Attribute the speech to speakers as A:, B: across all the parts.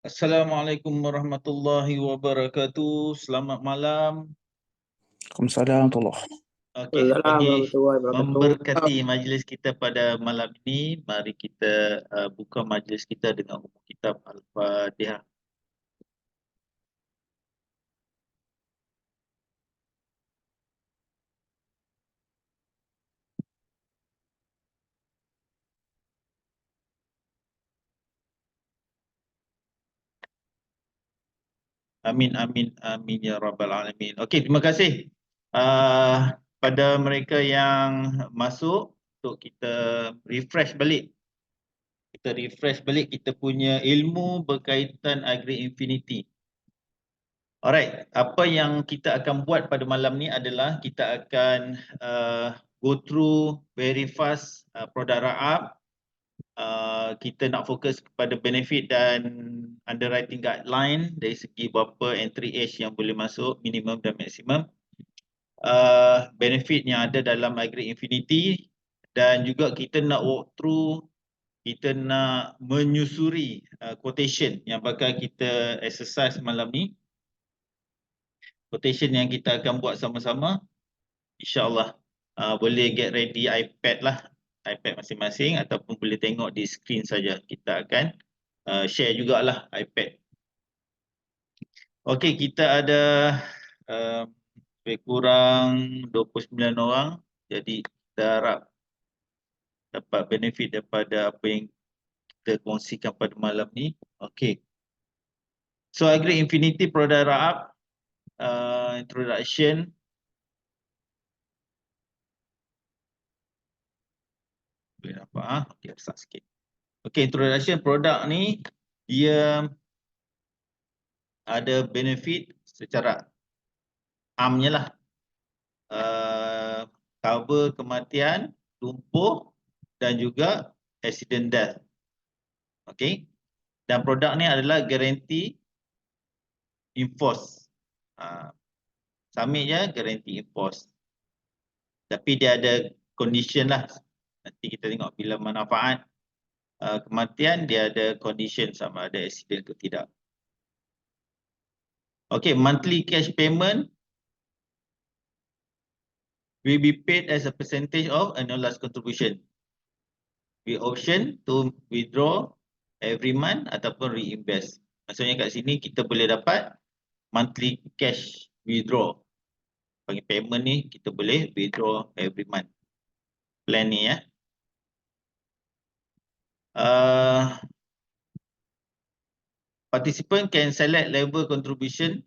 A: Assalamualaikum warahmatullahi wabarakatuh. Selamat malam.
B: Waalaikumsalam warahmatullahi.
A: Okey,
C: Assalamualaikum
A: bagi
C: warahmatullahi wabarakatuh.
A: memberkati majlis kita pada malam ini, mari kita buka majlis kita dengan umum kitab Al-Fatihah. Amin, amin, amin ya rabbal alamin. Okey, terima kasih pada mereka yang masuk untuk kita refresh balik. Kita refresh balik kita punya ilmu berkaitan Agri Infinity. Alright, apa yang kita akan buat pada malam ni adalah kita akan go through very fast produk Raab. Kita nak fokus kepada benefit dan underwriting guideline dari segi berapa entry age yang boleh masuk, minimum dan maksimum. Benefit yang ada dalam Agri Infinity, dan juga kita nak walk through, kita nak menyusuri quotation yang bakal kita exercise malam ni. Quotation yang kita akan buat sama-sama, InsyaAllah boleh get ready iPad lah, iPad masing-masing, ataupun boleh tengok di screen saja. Kita akan share jugalah iPad. Okey, kita ada lebih kurang 29 orang, jadi kita harap dapat benefit daripada apa yang kita kongsikan pada malam ni. Okey, so Agri Infinity produk Raab, introduction. Boleh nampak okey, besar sikit. Okey, introduction produk ni dia ada benefit secara amnya lah. Cover kematian, lumpuh dan juga accident death. Okey. Dan produk ni adalah guarantee enforce. Submit je guarantee enforce. Tapi dia ada condition lah. Nanti kita tengok bila manfaat kematian, dia ada condition sama ada accident ke tidak. Okay, monthly cash payment will be paid as a percentage of annualized contribution. We option to withdraw every month ataupun reinvest. Maksudnya kat sini kita boleh dapat monthly cash withdraw. Bagi payment ni kita boleh withdraw every month. Plan ni ya. Participant can select level contribution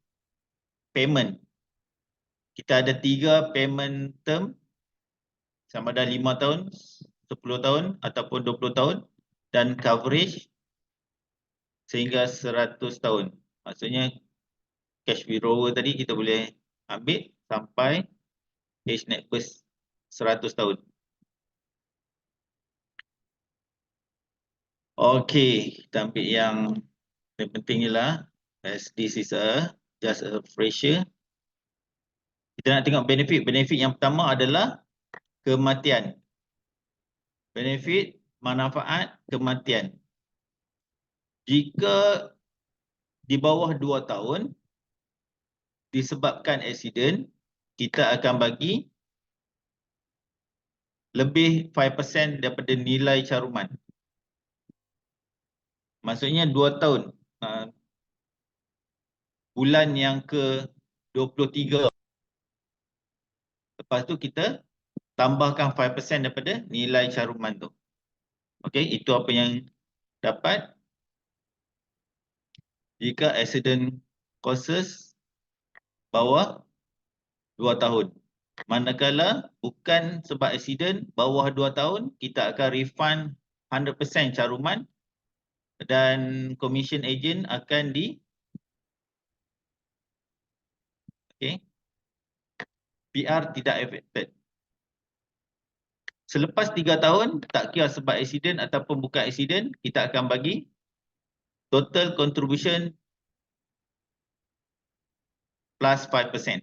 A: payment. Kita ada 3 payment term, sama ada 5 tahun, 10 tahun ataupun 20 tahun, dan coverage sehingga 100 tahun. Maksudnya cash withdrawal tadi kita boleh ambil sampai age net worth 100 tahun. Okey, kita ambil yang penting lah, as this is just a refresher. Kita nak tengok benefit. Benefit yang pertama adalah kematian. Benefit, manfaat, kematian. Jika di bawah 2 tahun disebabkan accident, kita akan bagi lebih 5% daripada nilai caruman. Maksudnya 2 tahun. Bulan yang ke-23. Lepas tu kita tambahkan 5% daripada nilai caruman tu. Okey, itu apa yang dapat jika accident causes bawah 2 tahun. Manakala bukan sebab accident bawah 2 tahun, kita akan refund 100% caruman dan commission agent akan PR tidak affected. Selepas 3 tahun, tak kira sebab accident ataupun bukan accident, kita akan bagi total contribution plus 5%.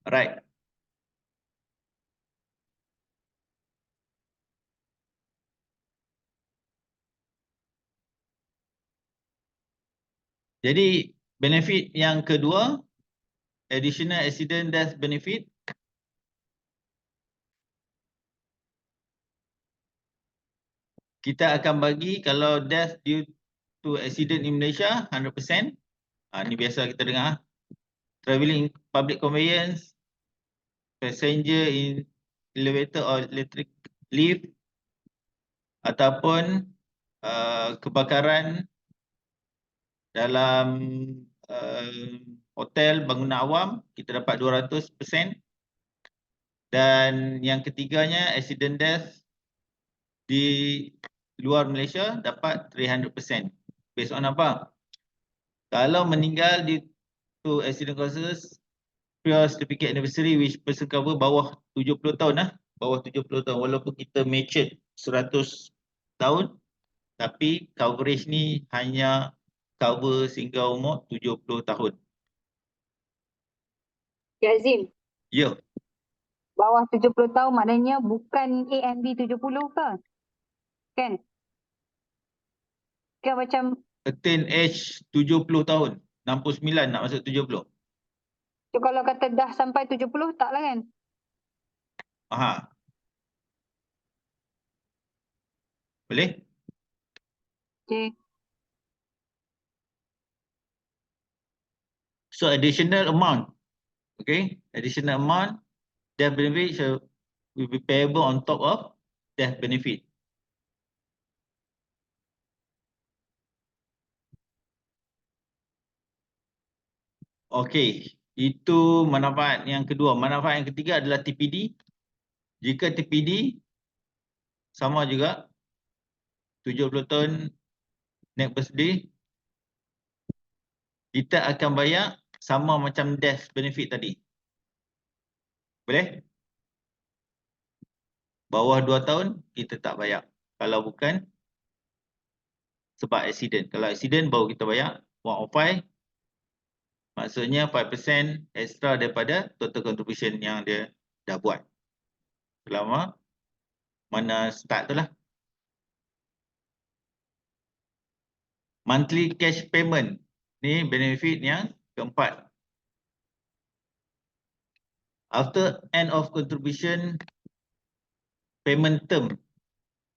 A: Alright. Jadi benefit yang kedua, additional accident death benefit. Kita akan bagi kalau death due to accident in Malaysia 100%. Ini biasa kita dengar. Travelling public conveyance, passenger in elevator or electric lift, ataupun kebakaran dalam hotel bangunan awam, kita dapat 200%. Dan yang ketiganya, accident death di luar Malaysia dapat 300%. Based on apa? Kalau meninggal due to accident causes prior certificate anniversary which person cover bawah 70 tahun bawah 70 tahun, walaupun kita matured 100 tahun, tapi coverage ni hanya cover sehingga umur 70 tahun.
C: Ya Azim,
A: Ya,
C: bawah 70 tahun maknanya bukan AMB 70 ke? Kan? Ke macam
A: attain age 70 tahun, 69 nak masuk 70.
C: tu kalau kata dah sampai 70 tak lah kan?
A: Aha. Boleh?
C: Okay.
A: So additional amount, okay? Additional amount, death benefit will be payable on top of death benefit. Okey, itu manfaat yang kedua. Manfaat yang ketiga adalah TPD. Jika TPD sama juga 70 tahun next birthday, kita akan bayar sama macam death benefit tadi. Boleh? Bawah 2 tahun kita tak bayar. Kalau bukan sebab accident. Kalau accident baru kita bayar 105. Maksudnya 5% extra daripada total contribution yang dia dah buat. Selama mana start tu lah. Monthly cash payment. Ni benefit yang keempat. After end of contribution payment term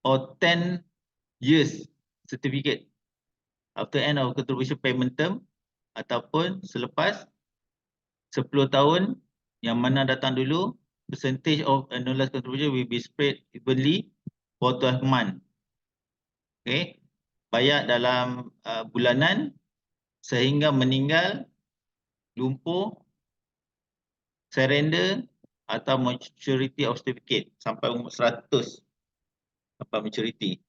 A: or 10 years certificate. After end of contribution payment term ataupun selepas 10 tahun yang mana datang dulu, percentage of annualized contribution will be spread evenly for 12 months. Okay. Bayar dalam bulanan sehingga meninggal, lumpuh, surrender atau maturity of certificate sampai umur 100 sampai maturity.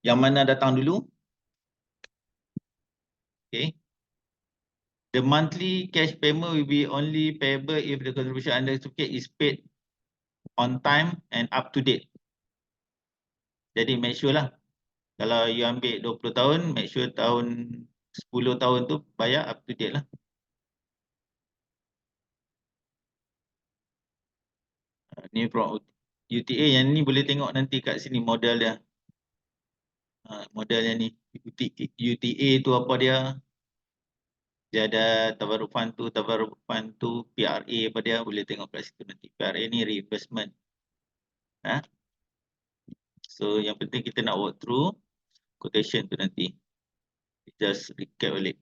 A: Yang mana datang dulu? Okay. The monthly cash payment will be only payable if the contribution under certificate is paid on time and up to date. Jadi make sure lah. Kalau you ambil 20 tahun, make sure tahun 10 tahun tu bayar up to date lah. Ni from UTA, yang ni boleh tengok nanti kat sini model dia. Modelnya ni. UTA tu apa dia? Dia ada tabarruk fund tu, PRA apa dia, boleh tengok kat situ nanti. PRA ni reimbursement. So yang penting kita nak work through quotation tu nanti. Just recap balik.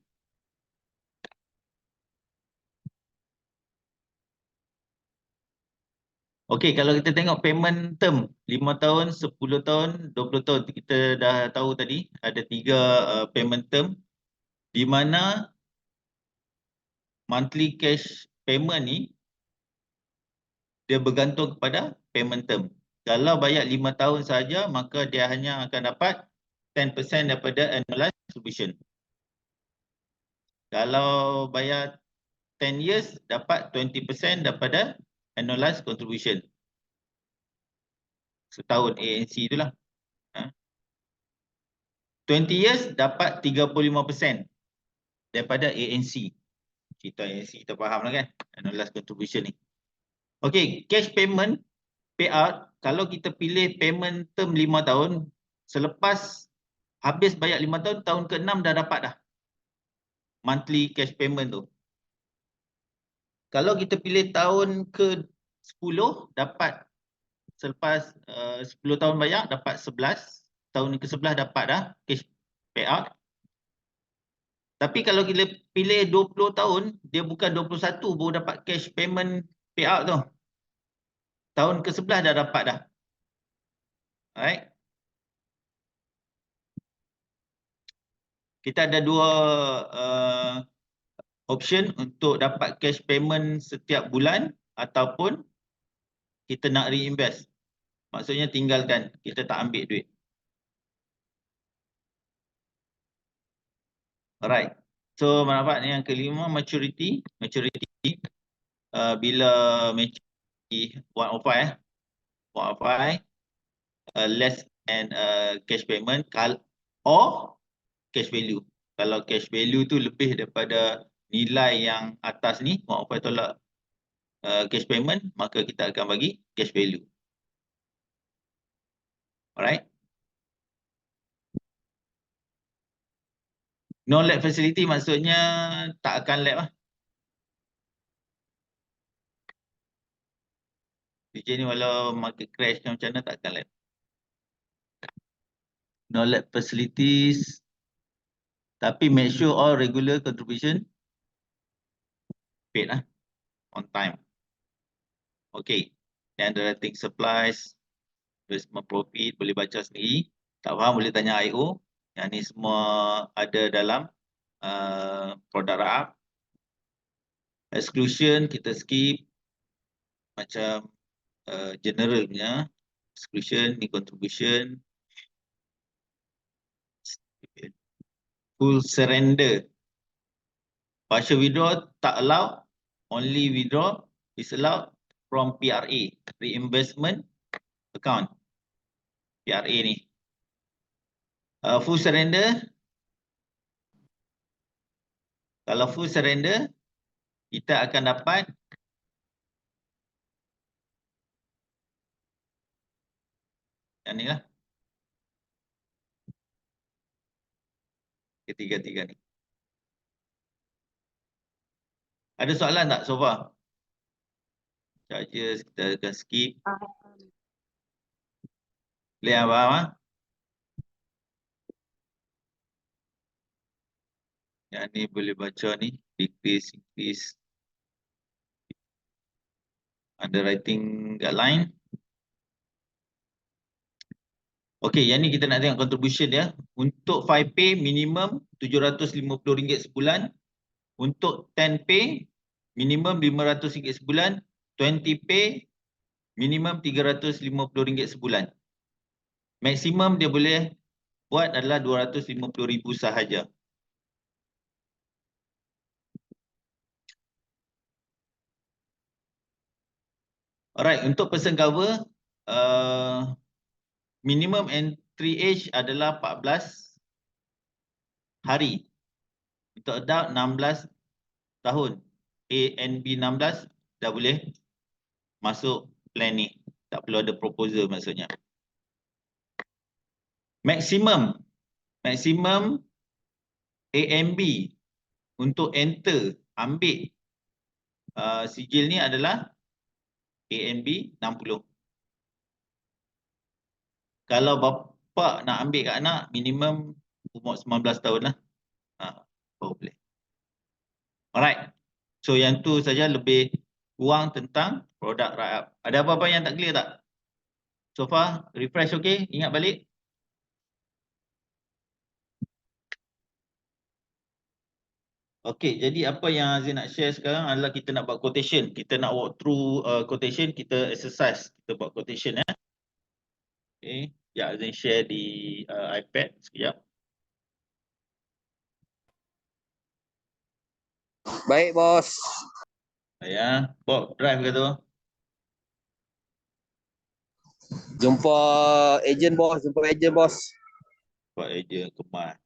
A: Okey, kalau kita tengok payment term 5 tahun, 10 tahun, 20 tahun, kita dah tahu tadi ada 3 payment term di mana monthly cash payment ni dia bergantung kepada payment term. Kalau bayar 5 tahun saja, maka dia hanya akan dapat 10% daripada annualized contribution. Kalau bayar 10 years, dapat 20% daripada annualized contribution. Setahun ANC itulah. 20 years dapat 35% daripada ANC. Kita ANC kita faham lah kan, annualized contribution ni. Okey, cash payment payout, kalau kita pilih payment term 5 tahun, selepas habis bayar 5 tahun, tahun ke-6 dah dapat dah. monthly cash payment tu. Kalau kita pilih tahun ke-10 dapat selepas 10 tahun bayar dapat 11, tahun ke-11 dapat dah cash payout. Tapi kalau kita pilih 20 tahun, dia bukan 21 baru dapat cash payment payout tu. Tahun ke-11 dah dapat dah. Alright. Kita ada dua option untuk dapat cash payment setiap bulan ataupun kita nak reinvest. Maksudnya tinggalkan, kita tak ambil duit. Alright. So nampak ni yang kelima, maturity. Maturity bila maturity 105 less than cash payment or cash value. Kalau cash value tu lebih daripada nilai yang atas ni, 105 tolak cash payment, maka kita akan bagi cash value. Alright. No lab facility maksudnya tak akan lab lah. DJ ni walau market crash macam mana tak akan lab. No lab facilities. Tapi make sure all regular contribution paid lah. On time. Okay. Dan underwriting supplies. Investment profit boleh baca sendiri. Tak faham boleh tanya IO. Yang ni semua ada dalam produk RAAP. Exclusion kita skip. Macam general punya. Exclusion ni contribution. Full surrender. Partial withdraw tak allowed. Only withdraw is allowed from PRA. Reimbursement account. PRA ni. Full surrender. Kalau full surrender, kita akan dapat yang ni lah. Ketiga-tiga ni. Ada soalan tak so far? Charges kita akan skip. Boleh faham ah? Yang ni boleh baca ni. Decrease, increase. Underwriting guideline. Okey, yang ni kita nak tengok contribution dia. Untuk 5pay minimum RM750 sebulan. Untuk 10pay minimum RM500 sebulan. 20pay minimum RM350 sebulan. Maksimum dia boleh buat adalah RM250,000 sahaja. Alright, untuk person cover minimum entry age adalah 14 hari. Untuk adult 16 tahun. A and B 16 dah boleh masuk plan ni. Tak perlu ada proposal maksudnya. Maximum A and B untuk enter ambil sijil ni adalah A and B 60. Kalau bapa nak ambil kat anak minimum umur 19 tahun lah. Baru boleh. Alright. So yang tu saja lebih kurang tentang produk RAAP. Ada apa-apa yang tak clear tak? So far refresh okay? Ingat balik. Okay, jadi apa yang Azin nak share sekarang adalah kita nak buat quotation. Kita nak walk through quotation, kita exercise. Kita buat quotation ya. Okay, ya Azin share di iPad sekejap.
D: Baik, bos.
A: Ya, Bob drive ke tu?
D: Jumpa ejen, bos.
A: Buat aja kemas.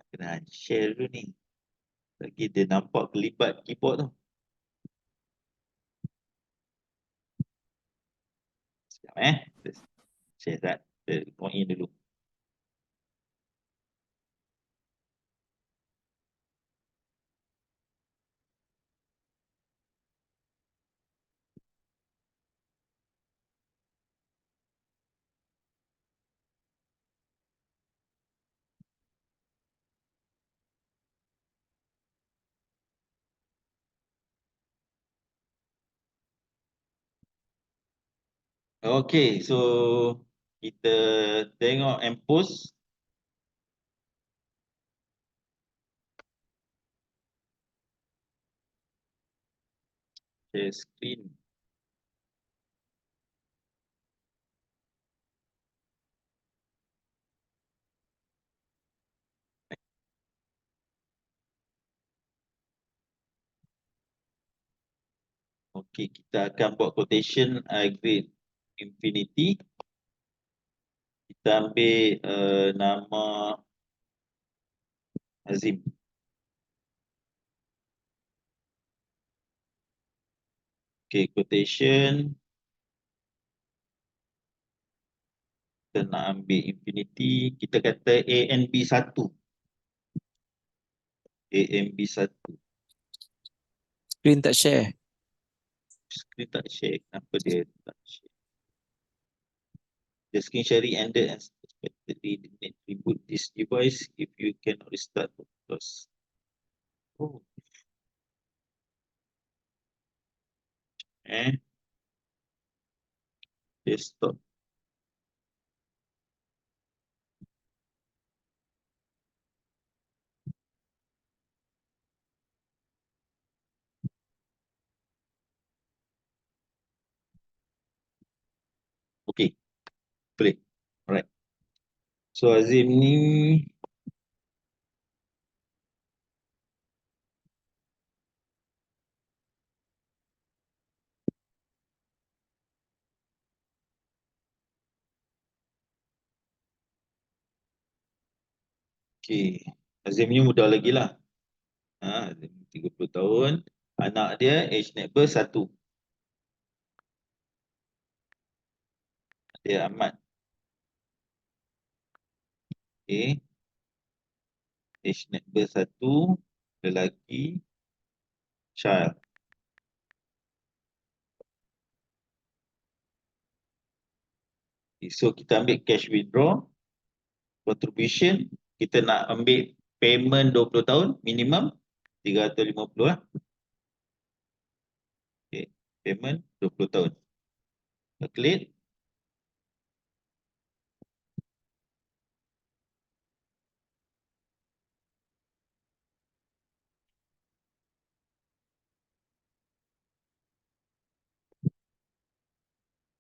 A: Kena share dulu ni. Lagi dia nampak kelibat keyboard tu. Sekejap, Saya point in dulu. Okay, so kita tengok and post. Share screen. Okay, kita akan buat quotation grade infinity. Kita ambil nama Azim. Okay, quotation. Kita nak ambil infinity. Kita kata A and B 1. A and B 1.
E: Screen tak share.
A: Screen tak share. Kenapa dia tak share? The screen sharing ended and expectedly didn't reboot this device if you cannot restart because oh. Desktop. Okay, boleh. Alright. So Azim ni okay. Azim ni muda lagi lah. Azim 30 tahun. Anak dia age net birth 1. Dia Ahmad. Okay. Age net birth 1. Lelaki. Child. Okay, so kita ambil cash withdraw. Contribution. Kita nak ambil payment 20 tahun minimum 350 lah. Okay. Payment 20 tahun. Calculate.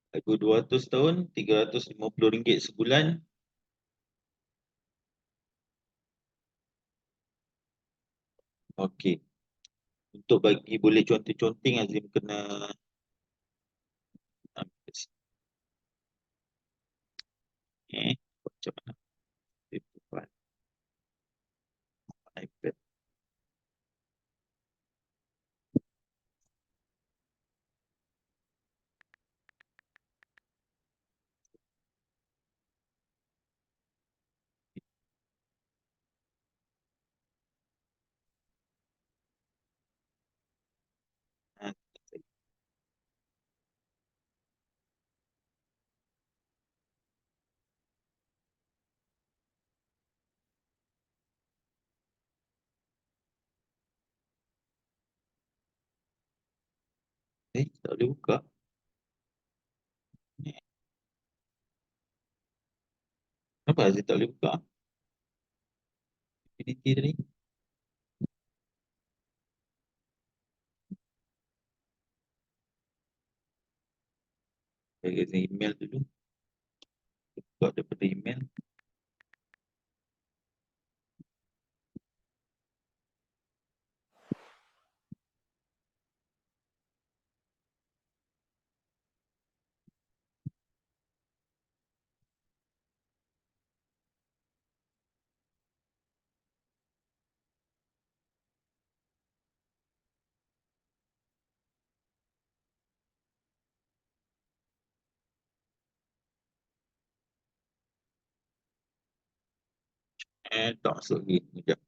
A: Lagu 200 tahun, RM350 sebulan. Okey. Untuk bagi boleh conteng-conteng Azim kena ambil sini. Macam mana? iPad. Ha, tak boleh buka. Kenapa Azim tak boleh buka? Infinity tadi. Bagi Azim email dulu. Buka daripada email. Tak masuk lagi. Sekejap.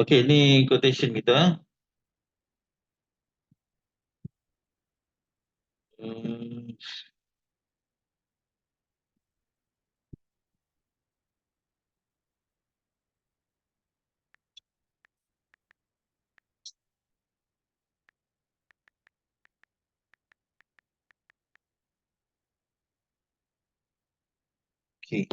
A: Okey, ni quotation kita. Hmm. Okey.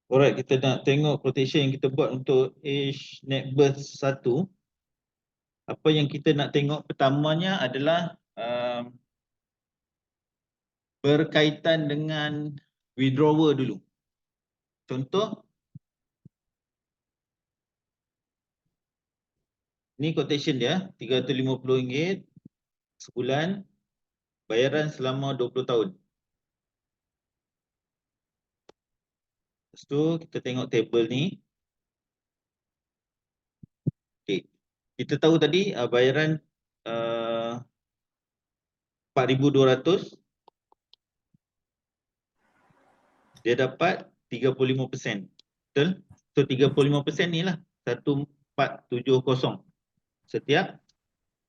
A: Alright, kita nak tengok quotation yang kita buat untuk age net birth 1. Apa yang kita nak tengok pertamanya adalah berkaitan dengan withdrawer dulu. Contoh, ni quotation dia, RM350 sebulan, bayaran selama 20 tahun. Lepas tu kita tengok table ni. Okay. Kita tahu tadi bayaran 4,200, dia dapat 35%. Betul? So 35% ni lah 1,470 setiap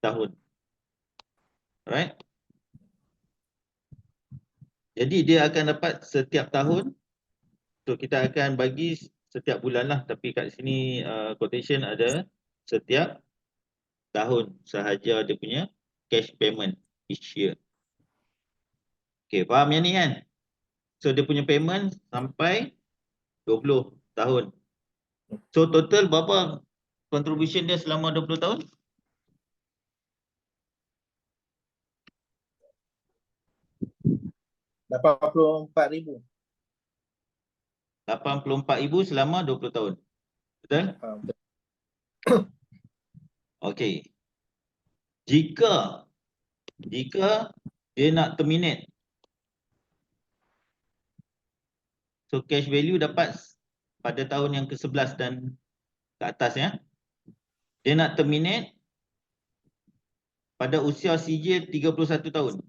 A: tahun. Alright. Jadi dia akan dapat setiap tahun. So kita akan bagi setiap bulan lah. Tapi kat sini quotation ada setiap tahun sahaja dia punya cash payment each year. Okay, faham yang ni kan? So dia punya payment sampai 20 tahun. So total berapa contribution dia selama 20 tahun?
E: RM84,000.
A: 84,000 selama 20 tahun. Betul?
E: Betul.
A: Okey. Jika dia nak terminate, so cash value dapat pada tahun yang ke-11 dan ke atas ya. Dia nak terminate pada usia sijil 31 tahun.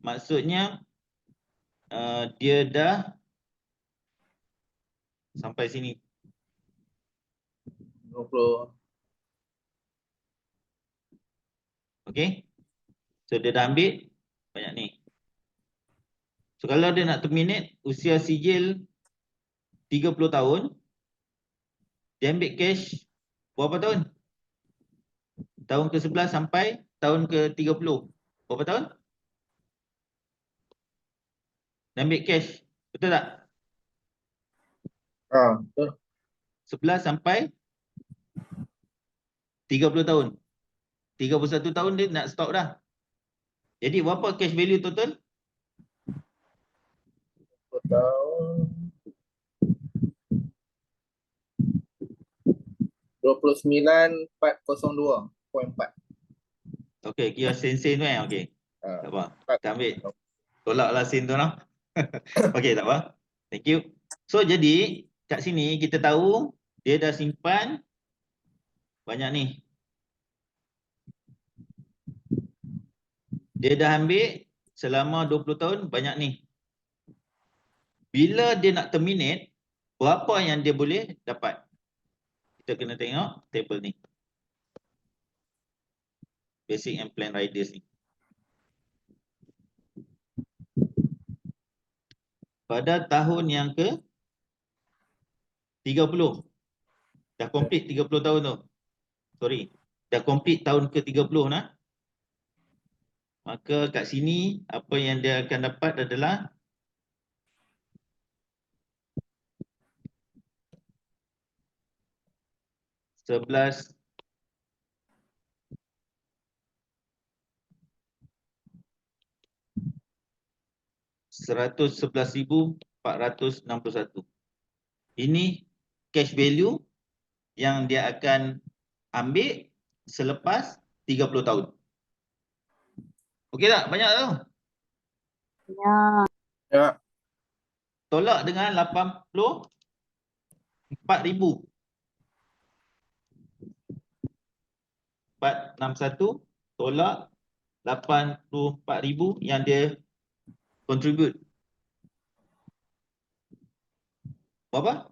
A: Maksudnya dia dah sampai sini.
E: 20.
A: Okey. So dia dah ambil banyak ni. So kalau dia nak terminate usia sijil 30 tahun, dia ambil cash berapa tahun? Tahun ke-11 sampai tahun ke-30. Berapa tahun? Dia ambil cash. Betul tak?
E: Betul.
A: 11 sampai 30 tahun. 31 tahun dia nak stop dah. Jadi berapa cash value total?
E: 20 tahun. 29,402.4.
A: Okey, kira sen-sen tu kan? Okey. Tak apa. Kita ambil. Tolaklah sen tu lah. Okey, tak apa. Thank you. So jadi kat sini kita tahu dia dah simpan banyak ni. Dia dah ambil selama 20 tahun banyak ni. Bila dia nak terminate, berapa yang dia boleh dapat? Kita kena tengok table ni. Basic and plan riders ni. Pada tahun yang ke 30. Dah complete 30 tahun tu. Sorry. Dah complete tahun ke 30 nah. Maka kat sini apa yang dia akan dapat adalah RM111,461. Ini cash value yang dia akan ambil selepas 30 tahun. Okey tak? Banyak tak tu?
C: Ya.
E: Ya.
A: Tolak dengan 84,000. 461 tolak 84,000 yang dia contribute. Berapa?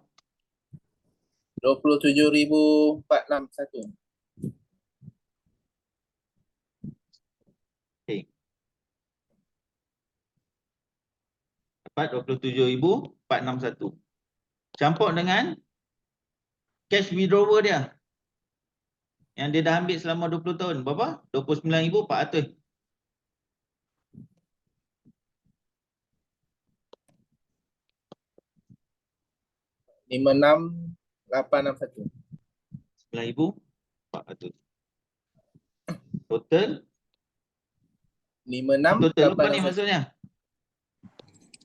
E: 27,461.
A: Okey. Dapat 27,461. Campur dengan cash withdrawal dia yang dia dah ambil selama 20 tahun. Berapa? 29,400.
E: 56,861.
A: 9,400. Total
E: 56,
A: total apa ni maksudnya?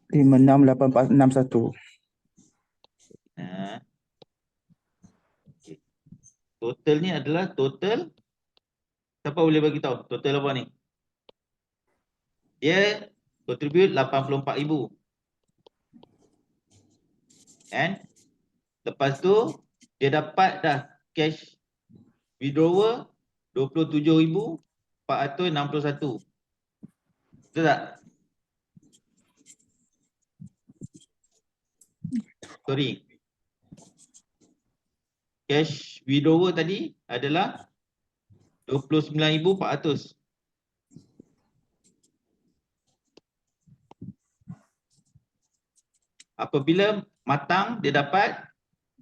B: 56,861.
A: Ha. Okay. Total ni adalah total. Siapa boleh bagi tahu total apa ni? Dia contribute 84,000. And lepas tu dia dapat dah cash withdrawal 27,461. Betul tak? Sorry. Cash withdrawal tadi adalah 29,400. Apabila matang dia dapat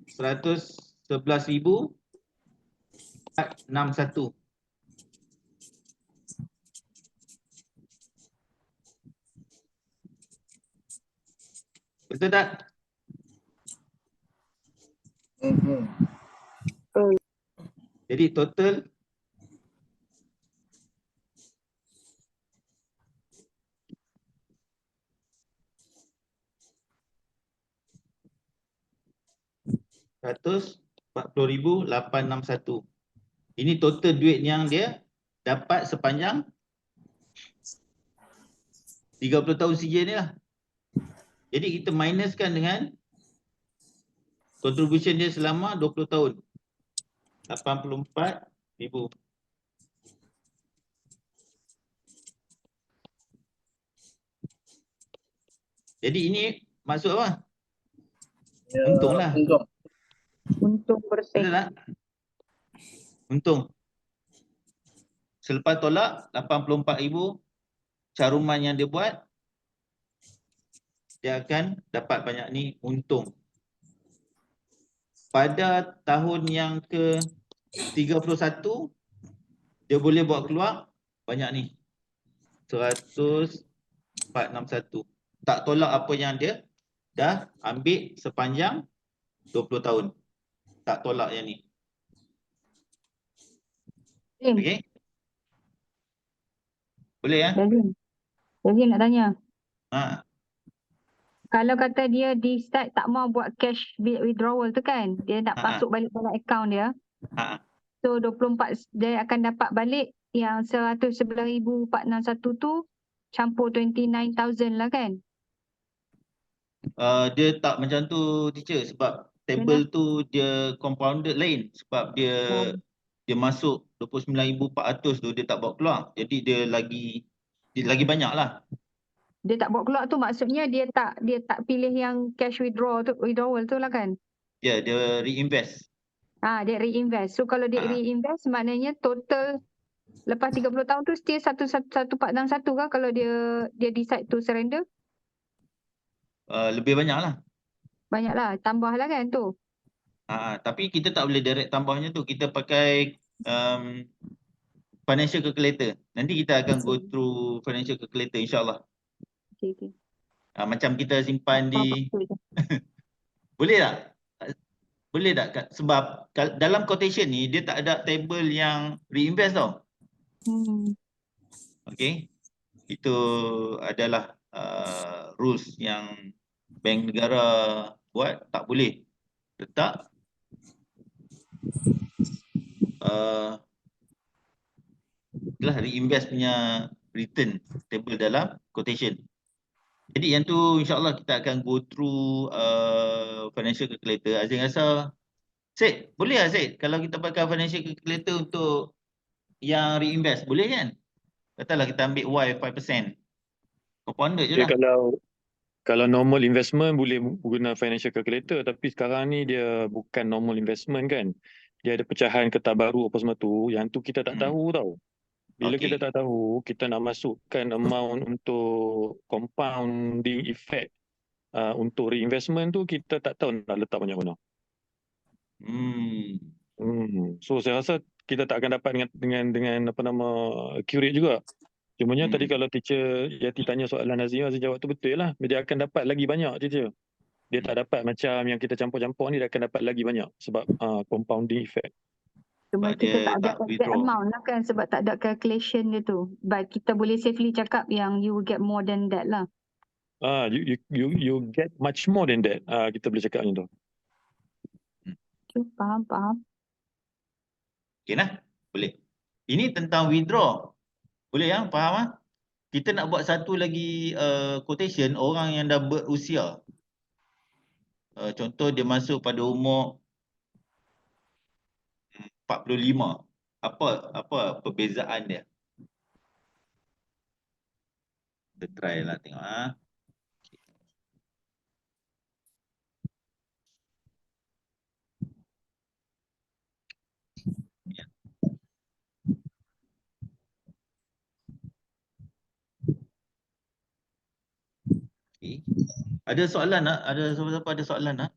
A: 111,461. Betul tak? Jadi total RM140,861. Ini total duit yang dia dapat sepanjang 30 tahun CJ ni lah. Jadi kita minuskan dengan contribution dia selama 20 tahun. 84,000. Jadi ini maksud apa?
E: Ya,
A: Untung lah.
E: untung.
C: Untung bersih.
A: Betul tak? Untung. Selepas tolak 84,000 caruman yang dia buat, dia akan dapat banyak ni untung. Pada tahun yang ke-31 dia boleh buat keluar banyak ni. 100,461. Tak tolak apa yang dia dah ambil sepanjang 20 tahun. Tak tolak yang ni. Okey? Boleh ya?
C: Jadi nak tanya.
A: Ha.
C: Kalau kata dia decide tak mau buat cash withdrawal tu kan, dia nak masuk balik dalam akaun dia.
A: Ha.
C: So 24 dia akan dapat balik yang 111,461 tu campur 29,000 lah kan.
A: Dia tak macam tu teacher sebab table tu dia compounded lain sebab dia masuk 29,400 tu dia tak bawa keluar. Jadi dia lagi banyak lah.
C: Dia tak bawa keluar tu maksudnya dia tak pilih yang cash withdrawal tu lah kan.
A: Ya, dia reinvest.
C: Dia reinvest. So kalau dia reinvest maknanya total lepas 30 tahun tu still 11461 kan kalau dia decide to surrender?
A: Lebih banyak lah.
C: Banyak lah, tambah lah kan tu.
A: Tapi kita tak boleh direct tambahnya tu. Kita pakai financial calculator. Nanti kita akan go through financial calculator insyaAllah.
C: Okay.
A: Macam kita simpan di... Boleh tak? Boleh tak? Sebab dalam quotation ni dia tak ada table yang reinvest tau. Okay. Itu adalah rules yang bank negara buat. Tak boleh letak reinvest punya return table dalam quotation. Jadi yang tu insyaAllah kita akan go through financial calculator. Azim rasa, Syed, boleh lah Syed kalau kita pakai financial calculator untuk yang reinvest, boleh kan? Katalah kita ambil Y 5%. Compounded je
F: Dia
A: lah.
F: kalau normal investment boleh guna financial calculator, tapi sekarang ni dia bukan normal investment kan. Dia ada pecahan kertas baru apa semua tu, yang tu kita tak tahu tau. Bila kita
A: Okey.
F: tak tahu, kita nak masukkan amount untuk compounding effect untuk reinvestment tu, kita tak tahu nak letak banyak mana. So saya rasa kita tak akan dapat dengan apa nama accurate juga. Cumanya tadi kalau teacher Yati tanya soalan Nazim, Azim jawab tu betul lah. Dia akan dapat lagi banyak teacher. Dia tak dapat macam yang kita campur-campur ni, dia akan dapat lagi banyak sebab compounding effect.
C: Cuma
A: Sebab
C: kita
A: dia
C: tak ada
A: tak
C: exact
A: withdraw.
C: amount lah kan sebab tak ada calculation dia tu. But kita boleh safely cakap yang you will get more than that lah.
F: You get much more than that. Kita boleh cakap macam tu.
C: Okay, faham.
A: Okey lah, boleh. Ini tentang withdraw. Boleh ya, faham ah? Kita nak buat satu lagi quotation orang yang dah berusia. Contoh dia masuk pada umur 45. Apa perbezaan dia? Kita try lah tengok ah. Okay. Ada soalan tak? Ada siapa-siapa ada soalan tak?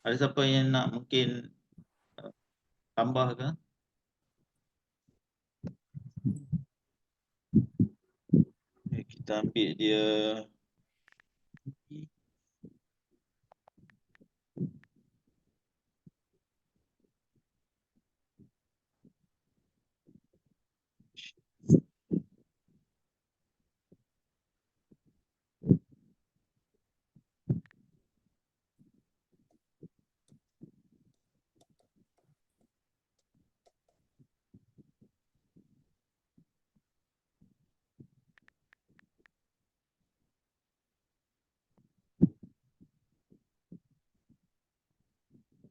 A: Ada siapa yang nak mungkin tambah ke? Okay, kita ambil dia.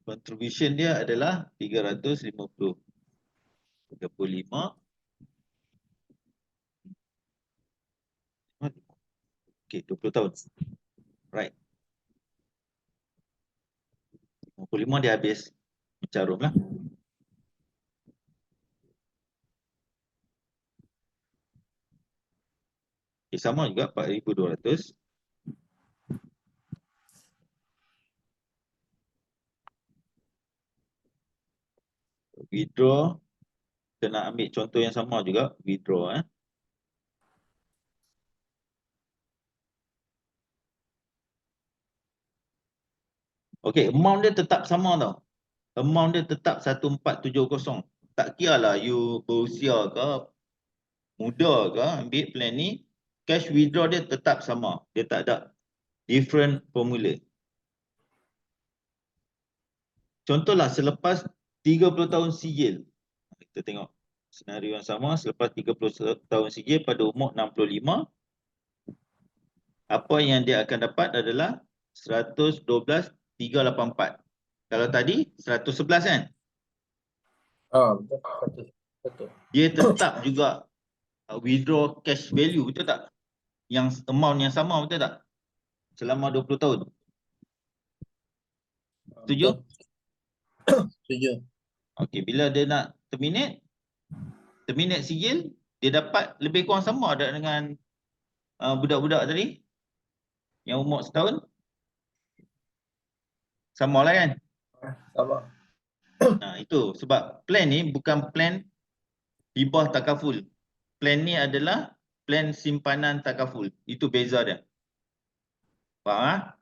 A: Contribution dia adalah 335. Okey, 20 tahun. Right. 55 dia habis mencarum lah. Okay, sama juga 4,200. Withdraw. Kita nak ambil contoh yang sama juga. Withdraw. Okey, amount dia tetap sama tau. Amount dia tetap 1470. Tak kira lah you berusia ke, muda ke ambil plan ni, cash withdraw dia tetap sama. Dia tak ada different formula. Contohlah selepas 30 tahun sijil. Kita tengok senario yang sama. Selepas 30 tahun sijil pada umur 65, apa yang dia akan dapat adalah 112,384. Kalau tadi 111 kan?
E: Betul.
A: Dia tetap juga withdraw cash value, betul tak? Yang amount yang sama, betul tak? Selama 20 tahun. Setuju?
E: Setuju.
A: Okey, bila dia nak terminate sijil, dia dapat lebih kurang sama ada dengan budak-budak tadi yang umur setahun. Sama lah kan?
E: Sama.
A: Itu sebab plan ni bukan plan hibah takaful. Plan ni adalah plan simpanan takaful. Itu beza dia. Faham ah?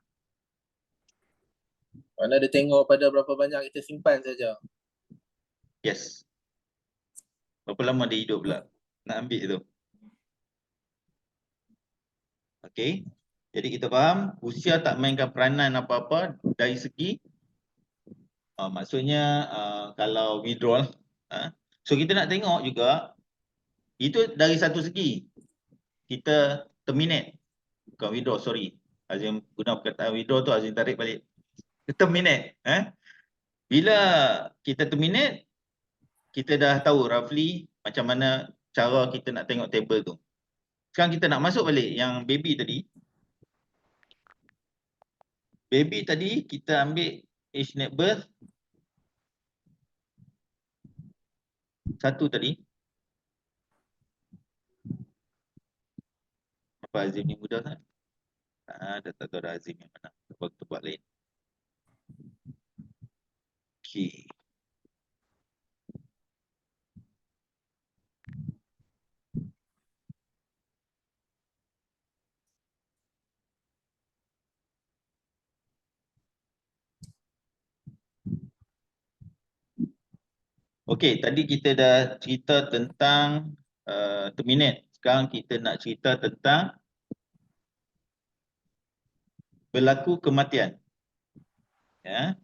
E: Mana dia tengok pada berapa banyak kita simpan saja.
A: Yes. Berapa lama dia hidup pula nak ambil tu. Okey. Jadi kita faham usia tak mainkan peranan apa-apa dari segi maksudnya kalau withdrawal. So kita nak tengok juga Itu dari satu segi. Kita terminate. Bukan withdraw, sorry. Azim guna perkataan withdraw tu Azim tarik balik. Terminate. Bila kita terminate, kita dah tahu roughly macam mana cara kita nak tengok table tu. Sekarang kita nak masuk balik yang baby tadi. Baby tadi kita ambil age net birth. Satu tadi. Apa Azim yang mudah kan? Dah tak tahu dah Azim yang mana. Tebak lain. Okay. Okey, tadi kita dah cerita tentang terminate. Sekarang kita nak cerita tentang berlaku kematian. Ya.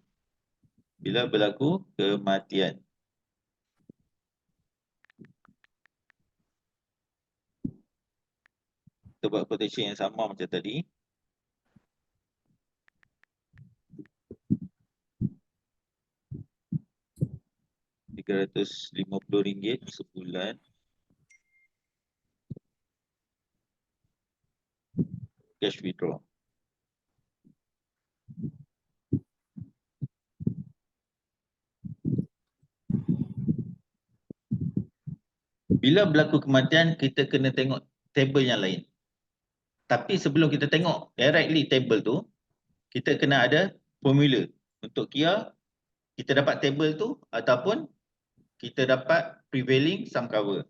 A: Bila berlaku kematian. Kita buat quotation yang sama macam tadi. RM350 sebulan. Cash withdraw. Bila berlaku kematian, kita kena tengok table yang lain. Tapi sebelum kita tengok directly table tu, kita kena ada formula untuk kira kita dapat table tu ataupun kita dapat prevailing sum cover.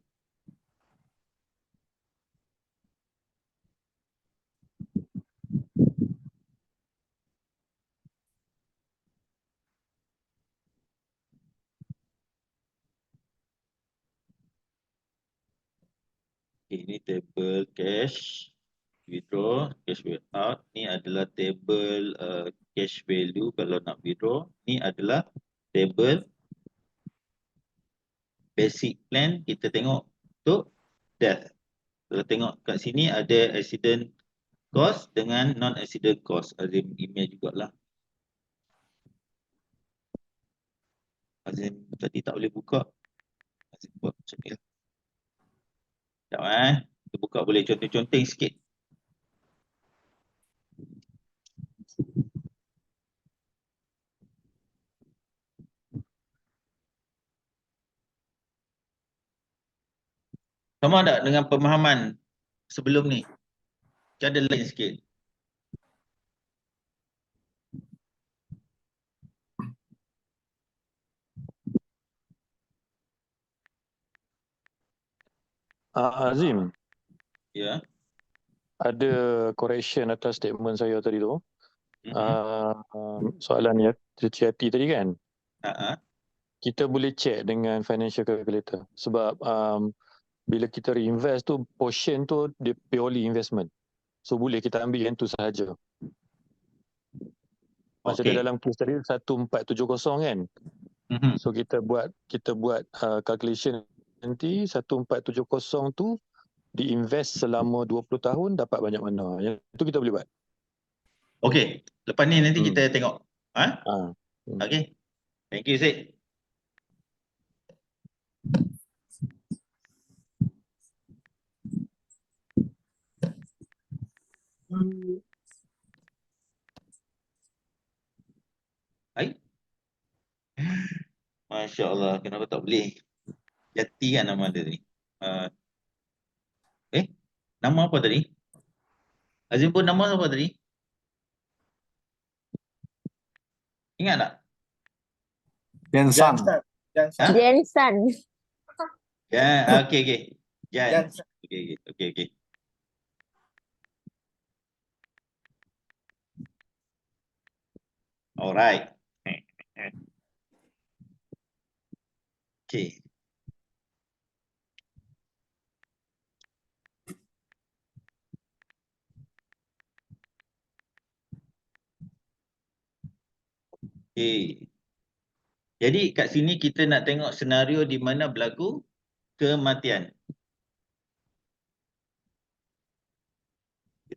A: Ini table cash withdraw, cash out. Ni adalah table cash value kalau nak withdraw. Ni adalah table basic plan. Kita tengok untuk death. Kalau tengok kat sini ada accident cost dengan non-accident cost. Azim email jugalah. Azim tadi tak boleh buka. Azim buat macam ni lah. Sekejap kita buka boleh conteng-conteng sikit. Sama tak dengan pemahaman sebelum ni? Macam ada lain sikit.
F: Azim,
A: Ya.
F: ada correction atas statement saya tadi tu.
A: Mhm.
F: Soalan ya, hati tadi kan,
A: Ha.
F: kita boleh check dengan financial calculator. Sebab bila kita reinvest tu, portion tu dia purely investment. So boleh kita ambil yang tu sahaja. Macam
A: Okey.
F: dia dalam kes tadi 1470 kan.
A: Mhm.
F: So kita buat calculation nanti 1470 tu diinvest selama 20 tahun dapat banyak mana. Yang tu kita boleh buat.
A: Okey, lepas ni nanti kita tengok. Okey. Thank you, Syed. Hai. Masya Allah, kenapa tak boleh? Jati kan nama dia ni. Nama apa tadi? Azim pun nama apa tadi? Ingat tak?
B: Jensan.
E: Jansan.
G: Jensan.
A: Ya, okey. Jan.
E: Jansan.
A: Okey. Alright. Okay. Okay. Jadi kat sini kita nak tengok senario di mana berlaku kematian.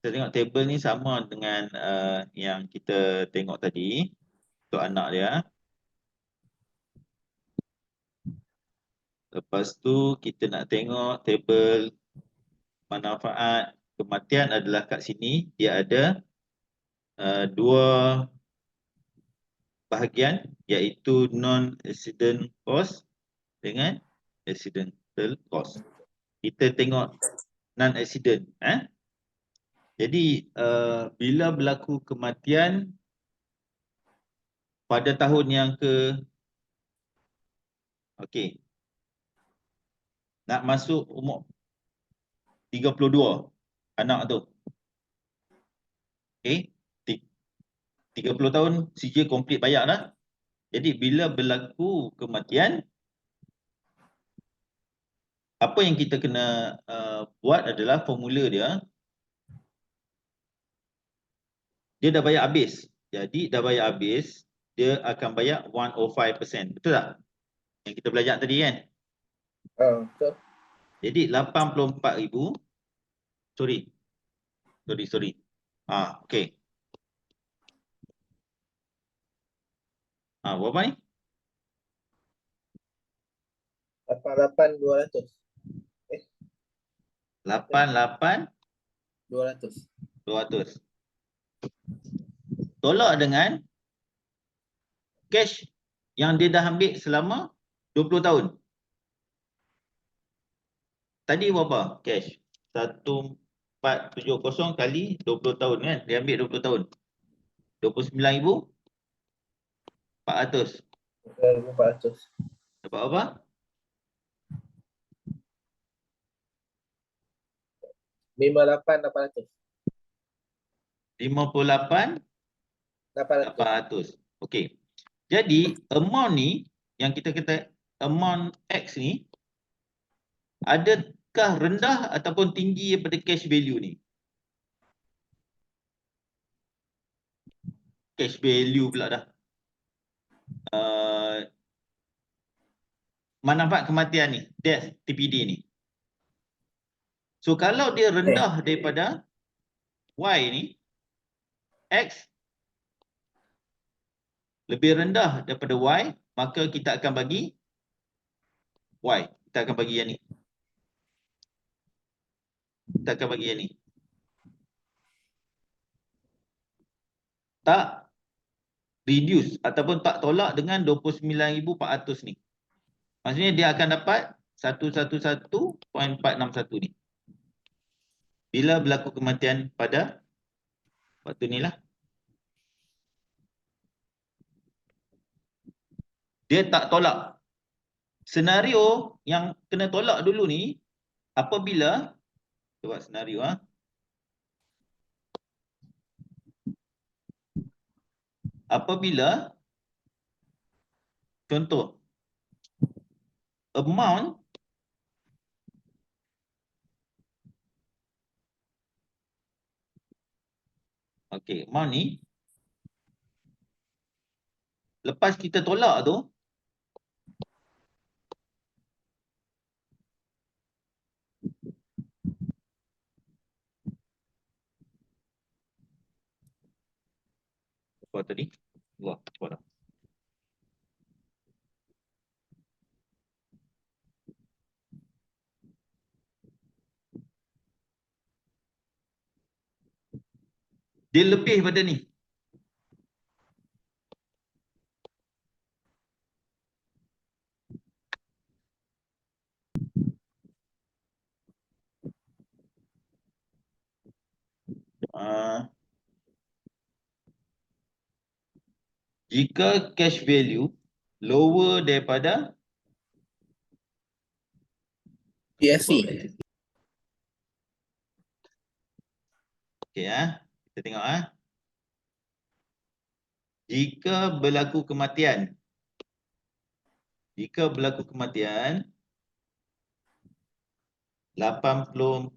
A: kita tengok table ni sama dengan yang kita tengok tadi untuk anak dia. Lepas tu kita nak tengok table manfaat kematian adalah kat sini. Dia ada dua bahagian iaitu non-accident cost dengan accidental cost. Kita tengok non-accident. Jadi bila berlaku kematian pada tahun yang nak masuk umur 32 anak tu. 30 tahun CJ complete bayar dah. Jadi bila berlaku kematian, apa yang kita kena buat adalah formula dia. Dia dah bayar habis. Jadi dah bayar habis, dia akan bayar 105%. Betul tak? Yang kita belajar tadi kan?
E: Betul.
A: Jadi 84,000. Sorry. Okey. Berapa ni?
E: 88,200.
A: 88,200.
E: 200.
A: Tolak dengan cash yang dia dah ambil selama 20 tahun. Tadi berapa cash? 1470 kali 20 tahun kan? Dia ambil 20 tahun. 29,400.
E: 400.
A: Dapat apa?
E: 58,800.
A: 58,800. Okey. Jadi amount ni yang kita kata amount X ni adakah rendah ataupun tinggi daripada cash value ni? Cash value pula dah. Manfaat kematian ni, death TPD ni. So kalau dia rendah daripada Y ni, X lebih rendah daripada Y, maka kita akan bagi Y. Kita akan bagi yang ni. Kita akan bagi yang ni. Tak reduce ataupun tak tolak dengan 29,400 ni. Maksudnya dia akan dapat 111.461 ni. Bila berlaku kematian pada waktu ni lah. Dia tak tolak. Senario yang kena tolak dulu ni apabila, kita buat senario apabila contoh amount amount ni lepas kita tolak tu apa tadi? Wah, apa dah? Dia lebih pada ni. Jika cash value lower daripada
E: PSC.
A: okey kita tengok jika berlaku kematian 84,000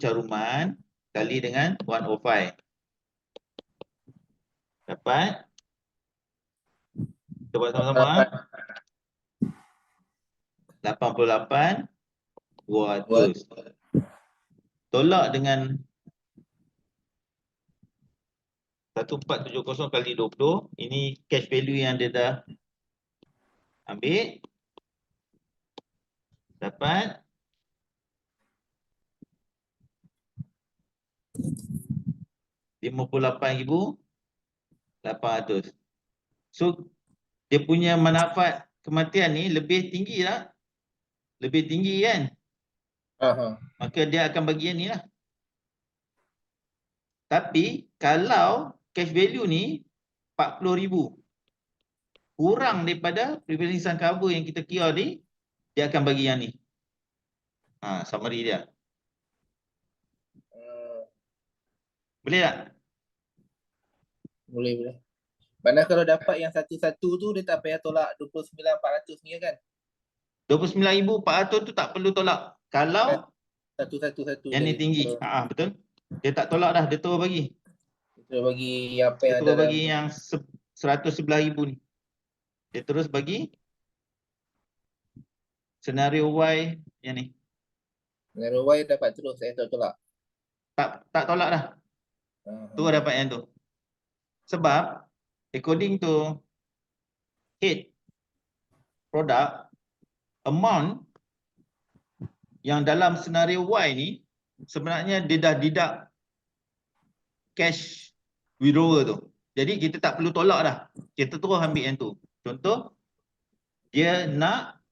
A: caruman kali dengan 105 dapat, kita buat sama-sama 88,200 tolak dengan 1470 kali 20. Ini cash value yang dia dah ambil. Dapat 58,800. So dia punya manfaat kematian ni lebih tinggi lah. Lebih tinggi kan?
E: Aha.
A: Maka dia akan bagi yang ni lah. Tapi kalau cash value ni 40,000 kurang daripada prevailing sun cover yang kita kira ni, dia akan bagi yang ni. Summary dia. Boleh tak?
E: Boleh, boleh. Mana kalau dapat yang satu-satu tu dia tak payah tolak 29,400 ni kan?
A: 29,400 tu tak perlu tolak. Kalau
E: Satu-satu-satu.
A: yang ni tinggi. Betul. Dia tak tolak dah, dia terus bagi.
E: Kita bagi apa
A: Dia
E: yang ada
A: terus
E: dalam
A: bagi yang 111,000 ni. Dia terus bagi senario Y yang ni.
E: Dengan Y dapat terus, saya tak tolak.
A: Tak tolak dah. Tu dapat yang tu. Sebab according to head product, amount yang dalam senario Y ni sebenarnya dia dah deduct cash withdrawal tu. Jadi kita tak perlu tolak dah. Kita terus ambil yang tu. Contoh, dia nak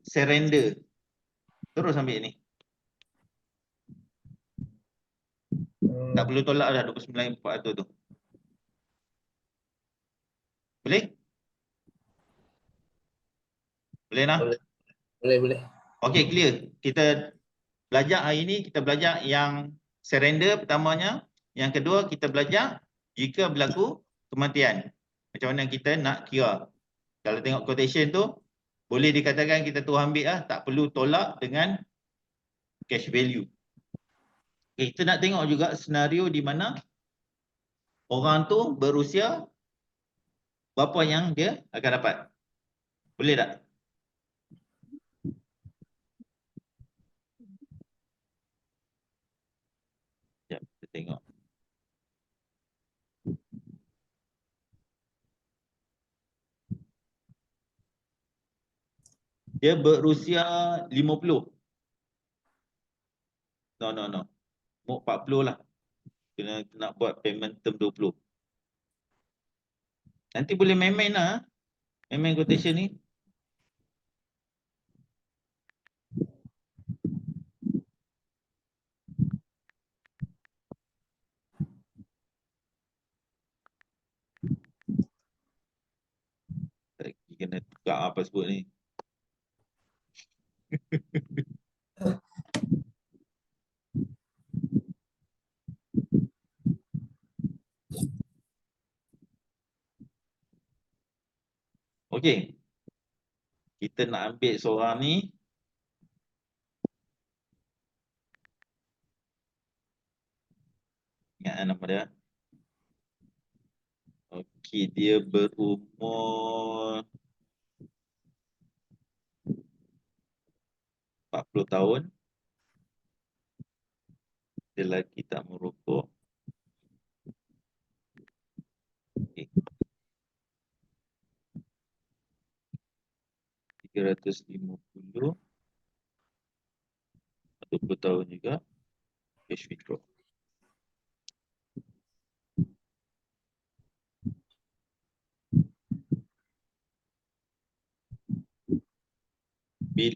A: surrender. Terus ambil ni. Tak perlu tolak dah 29,400 tu. Boleh? Boleh nak?
E: Boleh, boleh.
A: Okey, clear. Kita belajar hari ni, kita belajar yang surrender pertamanya. Yang kedua, kita belajar jika berlaku kematian. Macam mana kita nak kira. Kalau tengok quotation tu, boleh dikatakan kita tu ambil lah. Tak perlu tolak dengan cash value. Okay, kita nak tengok juga senario di mana orang tu berusia berapa yang dia akan dapat. Boleh tak? Sekejap, kita tengok. Dia berusia 50. No. Mau 40 lah. Kena nak buat payment term 20. Nanti boleh main-main lah. Main-main quotation ni. Kena tukar apa sebut ni. Okey. Kita nak ambil seorang ni. Ingat nama dia. Okey, dia berumur 40 tahun. Dia lelaki tak merokok. Okay. 350. 20 tahun juga. Cash withdraw.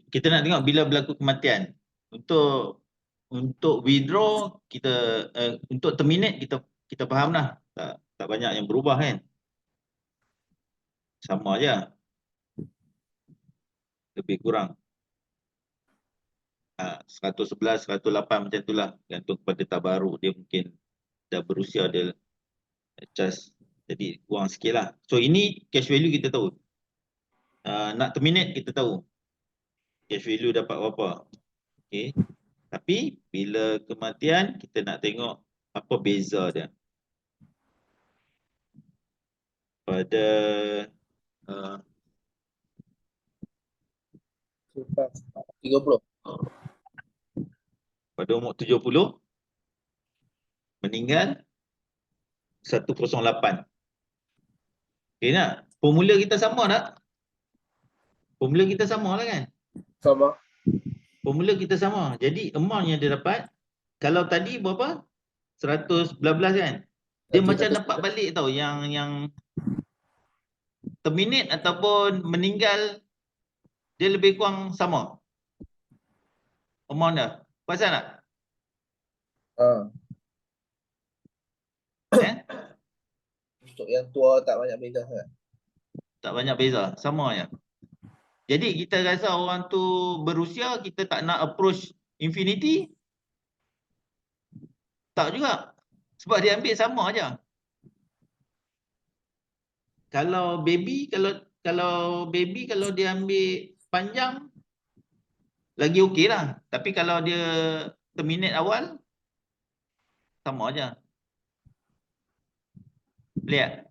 A: Kita nak tengok bila berlaku kematian. Untuk withdraw kita untuk terminate kita faham lah. Tak banyak yang berubah kan. Sama aja. Lebih kurang. 111, 108 macam itulah. Gantung kepada tabaruk dia mungkin dah berusia dia adjust. Jadi kurang sikit lah. So ini cash value kita tahu. Nak terminate kita tahu. Cash value dapat berapa. Okay. Tapi bila kematian kita nak tengok apa beza dia. Pada
E: 30.
A: pada umur 70 meninggal 108. Okay tak? Formula kita sama tak? Formula kita sama lah kan?
E: Sama.
A: Formula kita sama. Jadi amount yang dia dapat, kalau tadi berapa? 100 belas kan? Dia macam dapat balik tau yang terminate ataupun meninggal, dia lebih kurang sama amount dah. Perasan tak?
E: Untuk yang tua tak banyak beza kan?
A: Tak banyak beza, sama je. Jadi kita rasa orang tu berusia, kita tak nak approach infinity, tak juga. Sebab dia ambil sama aja. Kalau baby, kalau dia ambil panjang, lagi okey lah. Tapi kalau dia terminate awal, sama aja. Boleh tak?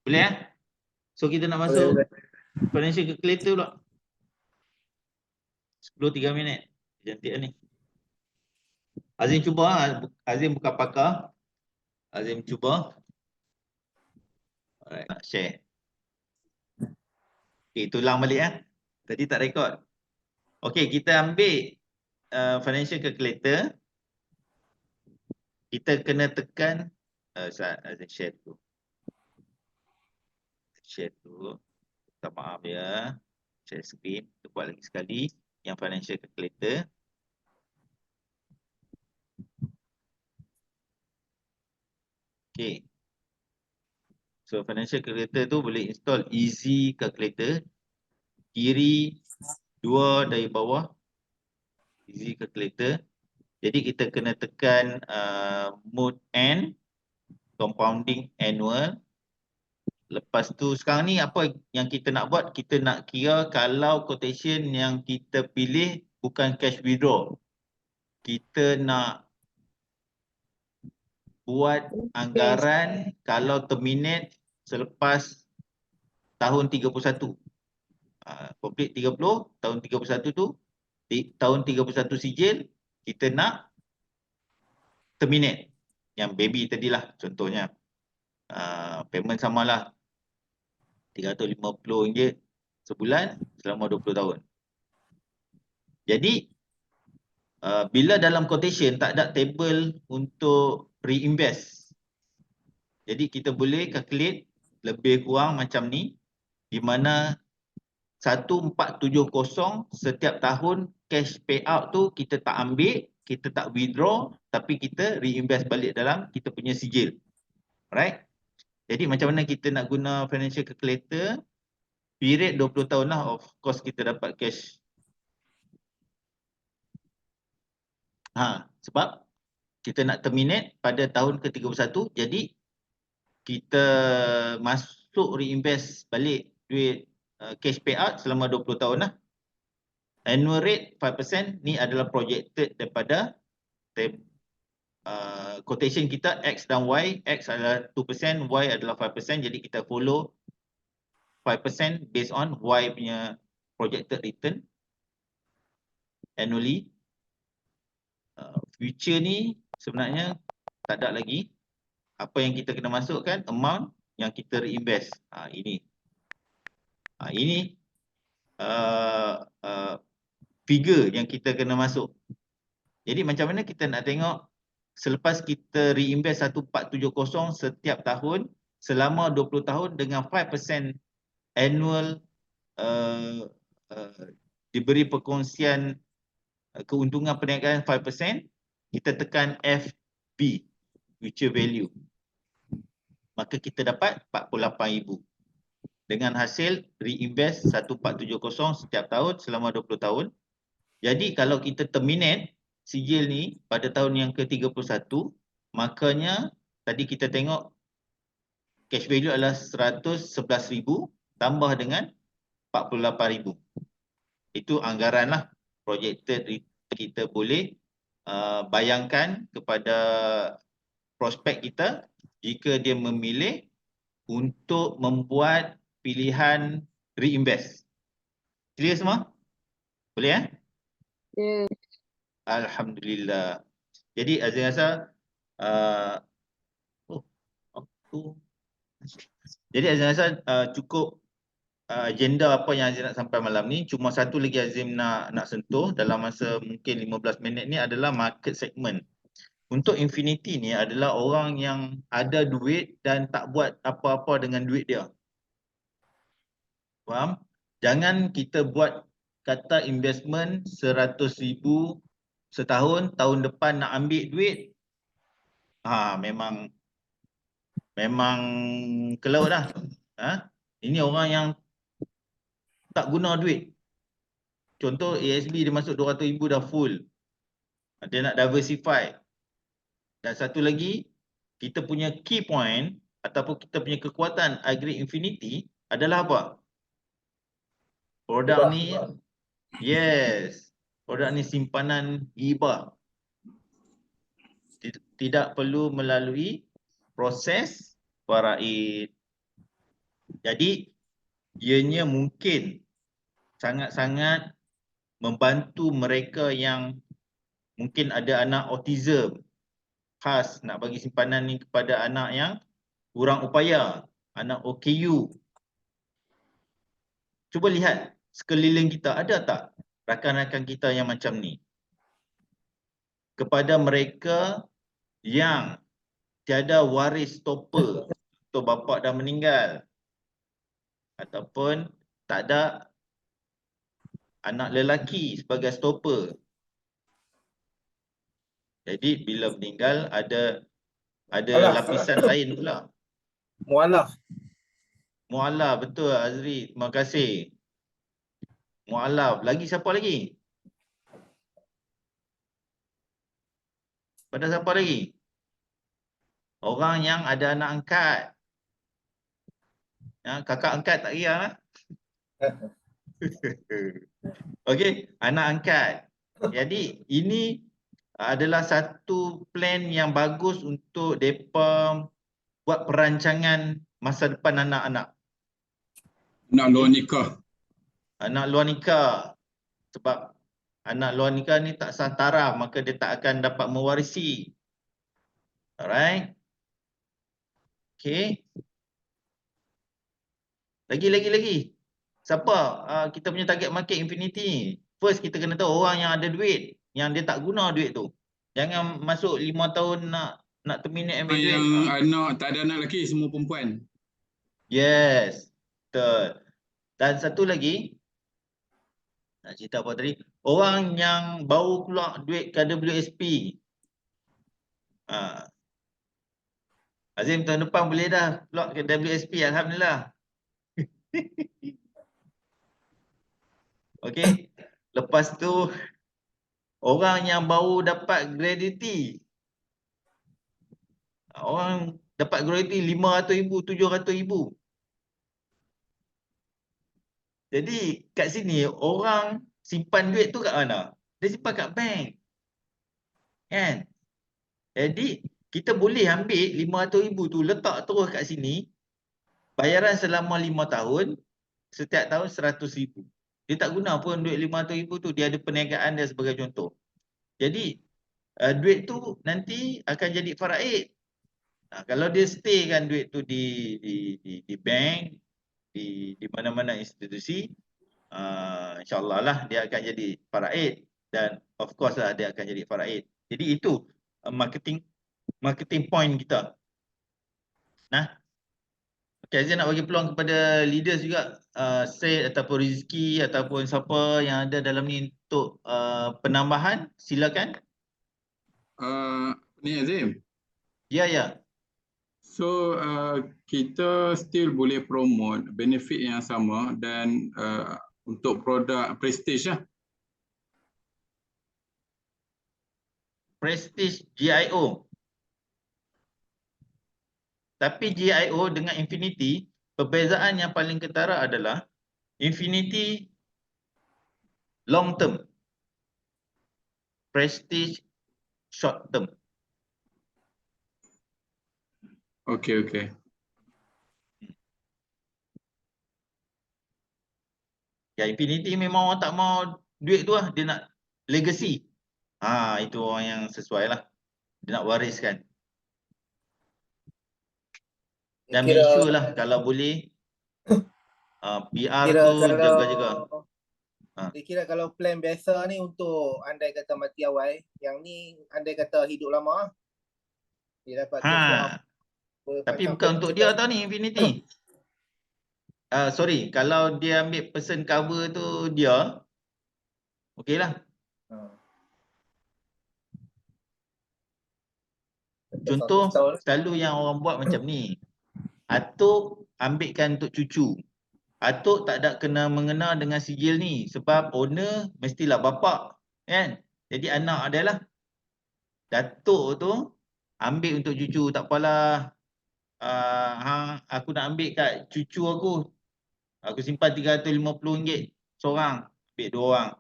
A: Boleh ya? So kita nak masuk financial calculator pula. 10-3 minit. Cantik lah ni. Azim cuba, Azim bukan pakar. Azim cuba. Alright, nak share. Okay, tulang balik ya. Tadi tak rekod. Okay, kita ambil financial calculator. Kita kena tekan Azim share tu. Share tu. Minta maaf ya. Share screen. Kita buat lagi sekali yang financial calculator. Okay. So financial calculator tu boleh install easy calculator. Kiri 2 dari bawah. Easy calculator. Jadi kita kena tekan mode N. Compounding annual. Lepas tu sekarang ni apa yang kita nak buat? Kita nak kira kalau quotation yang kita pilih bukan cash withdraw. Kita nak buat anggaran kalau terminate selepas tahun 31. Complete 30, tahun 31 tu, tahun 31 sijil, kita nak terminate. Yang baby tadilah contohnya. Payment samalah RM350 sebulan selama 20 tahun. Jadi bila dalam quotation tak ada table untuk reinvest. Jadi kita boleh calculate lebih kurang macam ni, di mana 1470 setiap tahun cash payout tu kita tak ambil, kita tak withdraw, tapi kita reinvest balik dalam kita punya sijil. Alright? Jadi macam mana kita nak guna financial calculator? Period 20 tahun lah, of course kita dapat cash. Sebab kita nak terminate pada tahun ke-31, jadi kita masuk reinvest balik duit cash payout selama 20 tahun lah. Annual rate 5%, ni adalah projected daripada quotation kita X dan Y. X adalah 2%, Y adalah 5%, jadi kita follow 5% based on Y punya projected return annually. Future ni sebenarnya tak ada lagi. Apa yang kita kena masukkan, amount yang kita reinvest. Ini figure yang kita kena masuk. Jadi macam mana kita nak tengok selepas kita reinvest 1470 setiap tahun selama 20 tahun dengan 5% annual diberi perkongsian keuntungan perniagaan 5%, kita tekan FB, future value. Maka kita dapat 48,000. Dengan hasil reinvest 1470 setiap tahun selama 20 tahun. Jadi kalau kita terminate sijil ni pada tahun yang ke-31, makanya tadi kita tengok cash value adalah 111,000 tambah dengan 48,000. Itu anggaran lah, projected kita boleh bayangkan kepada prospek kita jika dia memilih untuk membuat pilihan reinvest. Clear semua? Boleh ya?
C: Yes.
A: Alhamdulillah. Jadi Azim rasa waktu. Jadi Azim rasa cukup agenda apa yang Azim nak sampai malam ni. Cuma satu lagi Azim nak sentuh dalam masa mungkin 15 minit ni adalah market segment. Untuk Infinity ni adalah orang yang ada duit dan tak buat apa-apa dengan duit dia. Faham? Jangan kita buat kata investment 100,000 setahun, tahun depan nak ambil duit. Memang kelau dah. Ini orang yang tak guna duit. Contoh ASB dia masuk 200,000 dah full. Dia nak diversify. Dan satu lagi, kita punya key point ataupun kita punya kekuatan iGrid Infinity adalah apa? Produk ni, yes. Produk ni simpanan hibah. Tidak perlu melalui proses faraid. Jadi, ianya mungkin sangat-sangat membantu mereka yang mungkin ada anak autism. Khas nak bagi simpanan ni kepada anak yang kurang upaya, anak OKU. Cuba lihat sekeliling kita, ada tak rakan-rakan kita yang macam ni? Kepada mereka yang tiada waris stopper, atau bapa dah meninggal, ataupun tak ada anak lelaki sebagai stopper. Jadi bila meninggal ada lapisan lain pula.
E: Mualaf.
A: Mualaf, betul Azri. Terima kasih. Mualaf. Lagi siapa lagi? Pada siapa lagi? Orang yang ada anak angkat. Kakak angkat tak kira lah. Okey, anak angkat. Jadi ini adalah satu plan yang bagus untuk mereka buat perancangan masa depan anak-anak.
G: Nak luar nikah.
A: Anak luar nikah. Sebab anak luar nikah ni tak sah taraf, maka dia tak akan dapat mewarisi. Alright. Okay. Lagi. Siapa kita punya target market Infinity ni? First kita kena tahu orang yang ada duit, yang dia tak guna duit tu. Jangan masuk 5 tahun nak terminate ambil duit.
G: Yang anak tak ada anak lelaki, semua perempuan.
A: Yes. Betul. Dan satu lagi, nak cerita apa tadi? Orang yang baru keluar duit KWSP. Azim tahun depan boleh dah keluar ke WSP, Alhamdulillah. Okey. Lepas tu orang yang baru dapat gratuity. Orang dapat gratuity 500,000, 700,000. Jadi kat sini orang simpan duit tu kat mana? Dia simpan kat bank. Kan? Jadi kita boleh ambil 500,000 tu letak terus kat sini. Bayaran selama 5 tahun, setiap tahun 100,000. Dia tak guna pun duit 500,000 tu, dia ada perniagaan dia sebagai contoh. Jadi duit tu nanti akan jadi faraid. Kalau dia stay kan duit tu di bank, di mana-mana institusi, insyaAllah lah dia akan jadi faraid. Dan of course lah dia akan jadi faraid. Jadi itu marketing point kita. Okay, Azim nak bagi peluang kepada leaders juga, Syed ataupun Rizky ataupun siapa yang ada dalam ni untuk penambahan, silakan.
G: Ni Azim.
A: Ya.
G: So kita still boleh promote benefit yang sama dan untuk produk Prestige lah.
A: Prestige GIO. Tapi GIO dengan Infinity, perbezaan yang paling ketara adalah Infinity long term, Prestige short term.
G: Okay.
A: Ya, Infinity memang orang tak mau duit tu lah, dia nak legacy. Itu orang yang sesuai lah. Dia nak wariskan. Dan make sure lah kalau boleh PR
E: Kira
A: tu
E: kalau
A: jaga-jaga.
E: dia kira kalau plan biasa ni untuk andai kata mati awal, yang ni andai kata hidup lama, dia dapat cash out.
A: Tapi
E: Macam
A: bukan
E: plan
A: untuk
E: kita-
A: dia tau ni Infinity. Sorry, kalau dia ambil person cover tu dia, okey lah. Contoh,
E: 100 tahun.
A: selalu yang orang buat macam ni. Atuk ambilkan untuk cucu. Atuk tak ada kena mengena dengan sijil ni. Sebab owner mestilah bapa. Kan? Jadi anak adalah. Datuk tu ambil untuk cucu. Tak apalah. Aku nak ambil kat cucu aku. Aku simpan RM350 seorang. Ambil 2 orang.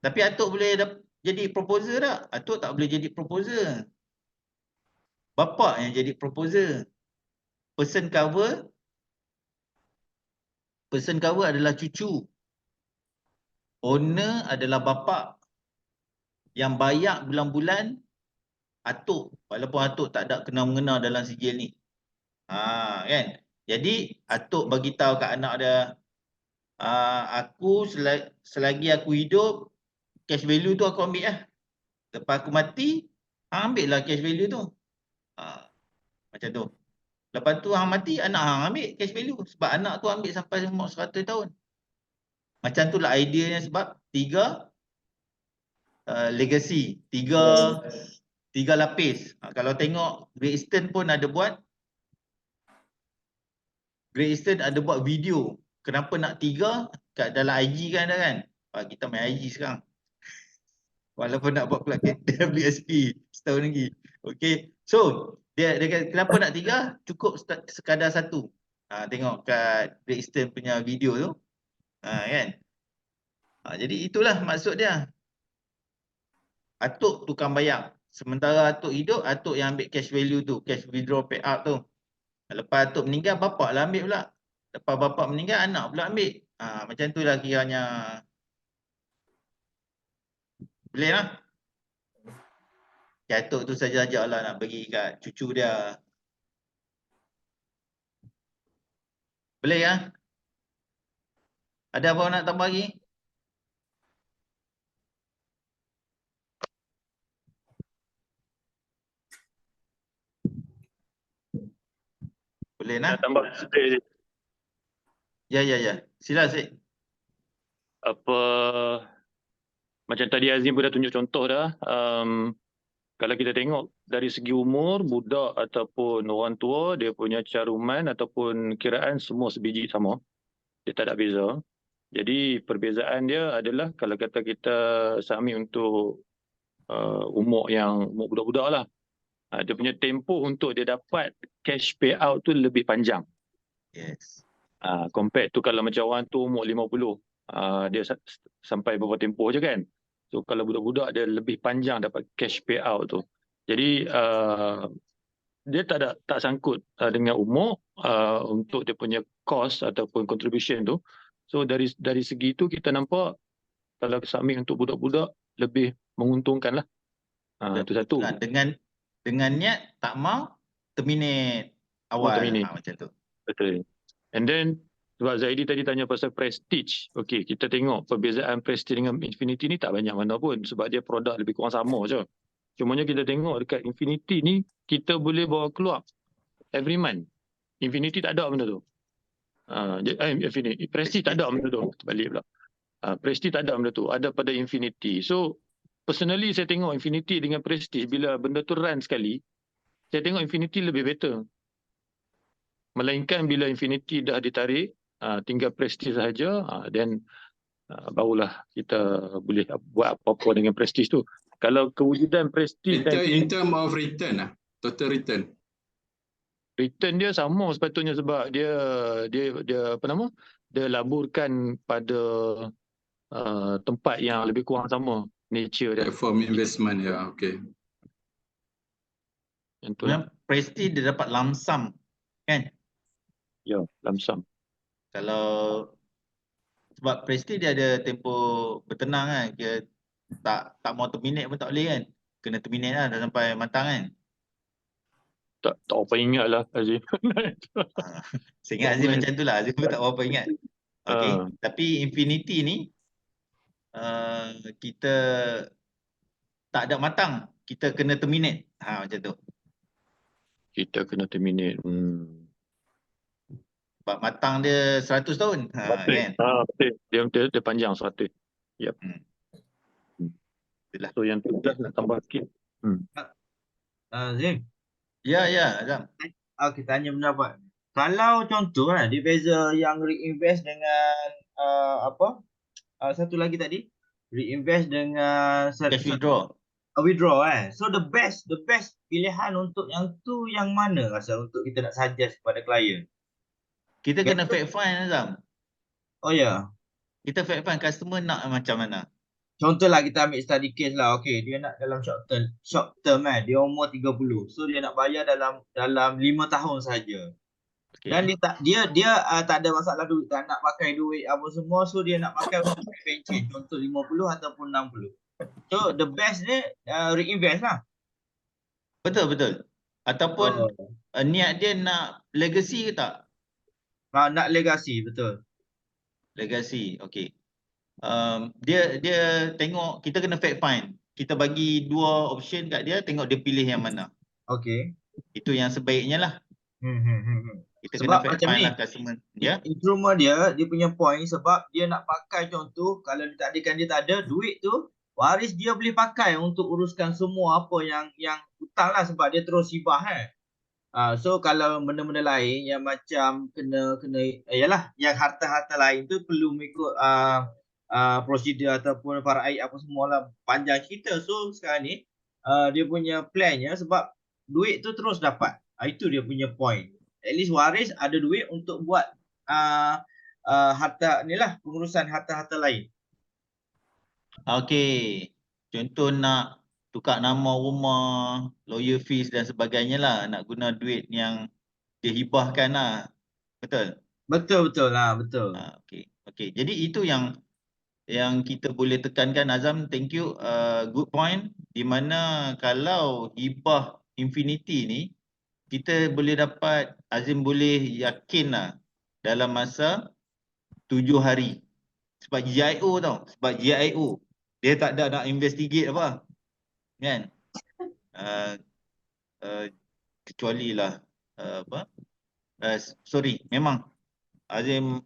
A: Tapi atuk boleh jadi proposer tak? Atuk tak boleh jadi proposer. Bapa yang jadi proposer. Person cover adalah cucu. Owner adalah bapa. Yang bayar bulan-bulan atuk. Walaupun atuk tak ada kena-mengena dalam sijil ni. Kan? Jadi atuk bagi tahu kat anak dia, aku selagi aku hidup, cash value tu aku ambil lah. Lepas aku mati, ambil lah cash value tu. Macam tu. Lepas tu hang mati, anak hang ambil cash value. Sebab anak tu ambil sampai umur 100 tahun. Macam tu lah ideanya, sebab 3 legacy. 3 lapis. Kalau tengok Great Eastern pun ada buat. Great Eastern ada buat video. Kenapa nak 3? Kat dalam IG kan ada kan? Kita main IG sekarang. Walaupun nak buat plugin WSP setahun lagi. Okay. So, dia kata, kenapa nak 3? Cukup sekadar 1. Tengok kat Great Eastern punya video tu. Kan? Jadi itulah maksud dia. Atuk tukang bayar. Sementara atuk hidup, atuk yang ambil cash value tu. Cash withdraw payout tu. Lepas atuk meninggal, bapak lah ambil pula. Lepas bapak meninggal, anak pula ambil. Macam tu lah kiranya. Boleh lah. Atuk tu saja-saja lah nak bagi kat cucu dia. Boleh lah. Ada apa nak tambah lagi? Boleh lah.
F: Nak tambah sikit je.
A: Ya. Sila Syed.
F: Apa macam tadi Azim pun dah tunjuk contoh dah. Kalau kita tengok dari segi umur, budak ataupun orang tua, dia punya caruman ataupun kiraan semua sebiji sama. Dia tak ada beza. Jadi perbezaan dia adalah kalau kata kita submit untuk umur budak-budak lah. Dia punya tempoh untuk dia dapat cash payout tu lebih panjang.
A: Yes.
F: Compared tu kalau macam orang tu umur 50, dia sampai beberapa tempoh je kan. So kalau budak-budak dia lebih panjang dapat cash payout tu. Jadi dia tak sangkut dengan umur untuk dia punya cost ataupun contribution tu. So dari segi tu kita nampak kalau submit untuk budak-budak lebih menguntungkan lah. Itu satu.
A: Dengan niat tak mau terminate awal. Macam tu.
F: Betul. And then sebab Zaidi tadi tanya pasal prestige. Okey, kita tengok perbezaan prestige dengan Infinity ni tak banyak mana pun sebab dia produk lebih kurang sama je. Cumanya kita tengok dekat Infinity ni kita boleh bawa keluar every month. Infinity tak ada benda tu. Infinity. Prestige tak ada benda tu. Balik pula. Prestige tak ada benda tu. Ada pada Infinity. So personally saya tengok Infinity dengan Prestige bila benda tu run sekali, saya tengok Infinity lebih better. Melainkan bila Infinity dah ditarik, tinggal Prestige sahaja, then barulah kita boleh buat apa-apa dengan Prestige tu. Kalau kewujudan Prestige
G: In term of return total return.
F: Return dia sama sepatutnya sebab dia apa nama? Dia laburkan pada tempat yang lebih kurang sama nature dia.
G: Platform investment okay.
A: Yang Prestige dia dapat lump sum kan?
F: Ya, lump sum.
A: Kalau sebab Prestige dia ada tempoh bertenang kan, tak mau terminate pun tak boleh kan. Kena terminate lah dah sampai matang kan.
F: Tak apa ingat lah Azim.
A: Saya ingat Azim macam tu lah. Azim pun tak apa ingat. Okay.
F: Ah.
A: Tapi Infinity ni kita tak ada matang. Kita kena terminate. Macam tu.
F: Kita kena terminate.
A: Sebab matang dia 100 tahun. Kan?
F: Betul. Dia panjang 100. Yep.
A: Itulah.
F: So yang tu dah nak tambah sikit.
H: Zim,
A: Ya, Azam.
H: kita tanya pendapat. Kalau contoh dia beza yang reinvest dengan satu lagi tadi, reinvest dengan
A: Cash withdraw.
H: withdraw So the best pilihan untuk yang tu yang mana rasa untuk kita nak suggest kepada klien?
A: Kita kena fact find Azam.
H: Oh ya.
A: Kita fact find customer nak macam mana.
H: Contohlah kita ambil study case lah. Okey, dia nak dalam short term dia umur 30. So dia nak bayar dalam 5 tahun saja.
A: Okay.
H: Dan dia tak ada masalah duit, tak nak pakai duit apa semua, so dia nak pakai untuk pension contoh 50 ataupun 60. So the best ni reinvest lah.
A: Betul. Ataupun niat dia nak legacy ke tak?
H: Nak legasi, betul.
A: Legacy, okey. Dia tengok, kita kena fact find. Kita bagi 2 option kat dia, tengok dia pilih yang mana.
H: Okey.
A: Itu yang sebaiknya lah. Kita
H: Sebab
A: kena fact
H: macam
A: find
H: ni,
A: lah customer. Ya.
H: Instrument dia punya point sebab dia nak pakai contoh kalau ditakdirkan dia tak ada duit tu, waris dia boleh pakai untuk uruskan semua apa yang hutang lah sebab dia terus hibah So kalau benda-benda lain yang macam kena yalah yang harta-harta lain tu perlu mengikut prosedur ataupun faraid apa semualah panjang cerita. So sekarang ni dia punya plannya sebab duit tu terus dapat. Itu dia punya point. At least waris ada duit untuk buat harta ni lah, pengurusan harta-harta lain.
A: Okey. Contoh nak tukar nama rumah, lawyer fees dan sebagainya lah. Nak guna duit yang dia hibahkan lah. Betul?
H: Betul lah, betul.
A: Okey. Jadi itu yang kita boleh tekankan Azam. Thank you. Good point. Di mana kalau hibah Infinity ni, kita boleh dapat, Azim boleh yakin lah dalam masa 7 hari. Sebab GIO tau. Sebab GIO. Dia tak ada nak investigate apa. Kan? Kecuali lah sorry. Memang Azim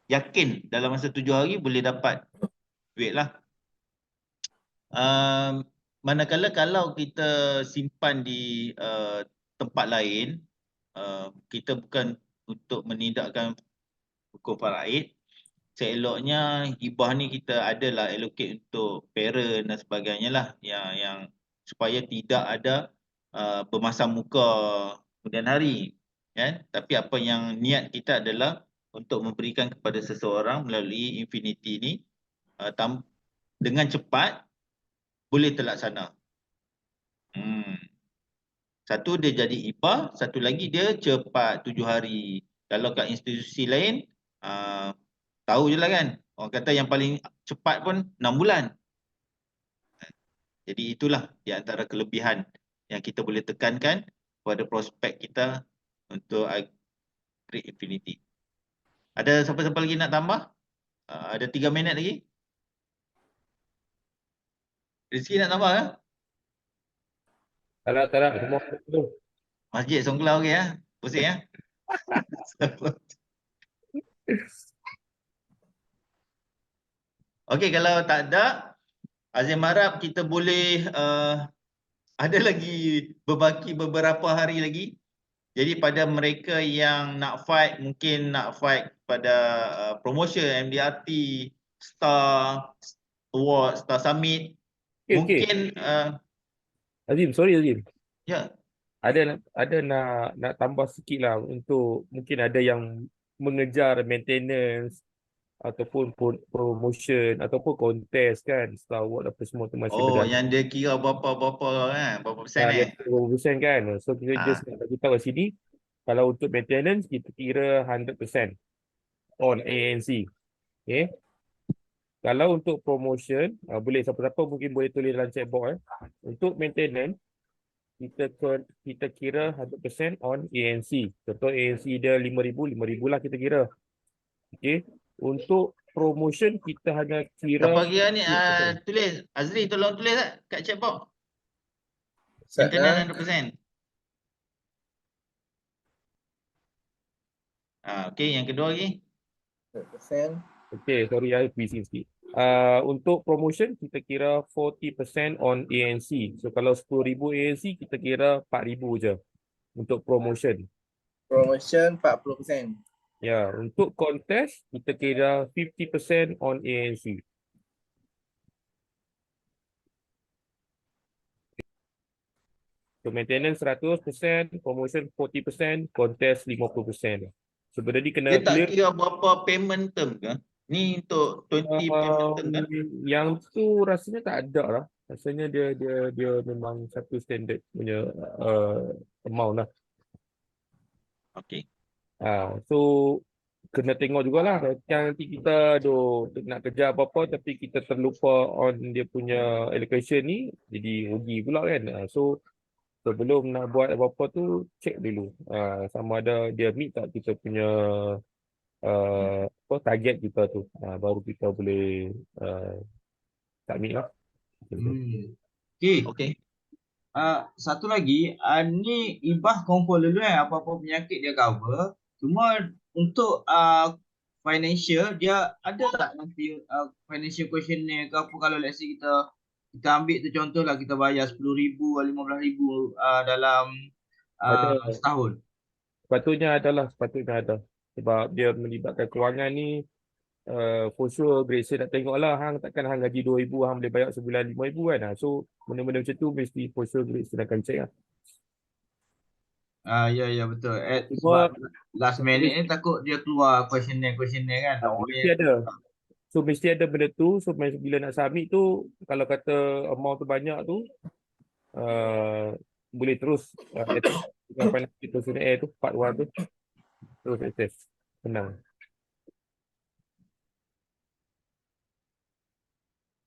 A: yakin dalam masa 7 hari boleh dapat duit lah. Manakala kalau kita simpan di tempat lain, kita bukan untuk menindakkan hukum faraid. Seeloknya hibah ni kita adalah allocate untuk parent dan sebagainya lah, yang supaya tidak ada bermasam muka kemudian hari, kan? Tapi apa yang niat kita adalah untuk memberikan kepada seseorang melalui Infinity ni dengan cepat boleh terlaksana. Satu dia jadi hibah, satu lagi dia cepat 7 hari. Kalau kat institusi lain tahu je lah kan, orang kata yang paling cepat pun 6 bulan. Jadi itulah di antara kelebihan yang kita boleh tekankan kepada prospek kita untuk Create Infinity. Ada siapa-siapa lagi nak tambah? Ada 3 minit lagi. Rizky nak tambah ke?
I: Tak nak. Semua tu.
A: Masjid Songkla okey ya? Pusing ya? Okey, kalau tak ada, Azim harap kita boleh ada lagi berbaki beberapa hari lagi. Jadi pada mereka yang nak fight, mungkin nak fight pada promotion MDRT, Star Award, Star Summit, mungkin
I: Azim, sorry Azim.
A: ya.
I: Ada nak tambah sikit lah untuk mungkin ada yang mengejar maintenance ataupun promotion ataupun kontes kan, Star Award apa semua tu masih berjalan.
A: Yang dia kira berapa kan, berapa persen
I: berapa persen kan. So kita just nak bagi tahu sini, kalau untuk maintenance kita kira 100% on ANC. Okay. Kalau untuk promotion, boleh siapa-siapa mungkin boleh tulis dalam chat box. Untuk maintenance, kita kira 100% on ANC. Contoh ANC dia 5,000, 5,000 lah kita kira. Okay. Untuk promotion kita hanya kira
A: Siapa kira ni
I: 50%.
A: tulis. Azri tolong tulis tak kat chat box.
E: Ustaz
A: Maintenance
E: dah.
A: 100%. Okey, yang kedua lagi.
E: 100%.
I: Okay, sorry busy sikit. Untuk promotion kita kira 40% on ANC. So kalau 10,000 ANC kita kira 4,000 je untuk promotion.
E: Promotion 40%.
I: Ya, untuk contest kita kira 50% on ANC. So maintenance 100%, promotion 40%, contest 50%. Sebenarnya kena
A: Dia tak
I: clear.
A: kira berapa payment term ke? Ni untuk 20 payment term kan?
I: Yang tu rasanya tak ada lah. Rasanya dia memang satu standard punya amount lah.
A: Okey.
I: So kena tengok jugalah. Yang nanti kita nak kerja apa-apa tapi kita terlupa on dia punya allocation ni, jadi rugi pula kan. So sebelum nak buat apa-apa tu check dulu sama ada dia meet tak kita punya target kita tu. Baru kita boleh submit lah.
H: Okay.
A: Okey.
H: Satu lagi, ni Ibah confirm dulu apa-apa penyakit dia cover. Cuma untuk financial dia ada tak nanti financial questionnaire ke apa kalau let's say kita ambil tu contohlah kita bayar 10,000, 15,000 dalam setahun.
I: Sepatutnya ada. Sebab dia melibatkan kewangan ni for sure Grace nak tengok lah hang takkan hang gaji 2,000 hang boleh bayar sebulan 5,000 kan. So benda-benda macam tu mesti for sure Grace akan check lah.
H: Ya betul. Sebab last minute ni takut dia keluar questionnaire kan.
I: Mesti ada. So mesti ada benda tu. So bila nak submit tu, kalau kata amount tu banyak tu, boleh terus dengan financial questionnaire tu, part 1 tu, terus access. Senang.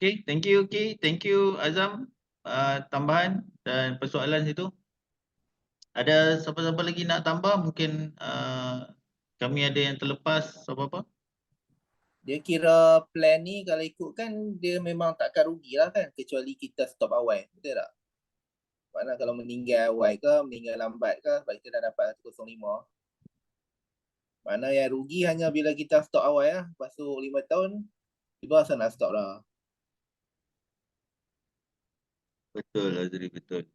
A: Okay, thank you. Okay, thank you Azam. Tambahan dan persoalan situ. Ada siapa-siapa lagi nak tambah? Mungkin kami ada yang terlepas apa-apa.
E: Dia kira plan ni kalau ikutkan dia memang takkan rugi lah kan, kecuali kita stop awal. Betul tak? Mana kalau meninggal awal ke, meninggal lambat ke, sebab kita dah dapat 105. Mana yang rugi hanya bila kita stop awal lah. Lepas tu 5 tahun, tiba asal nak stop lah.
A: Betul Azri, betul.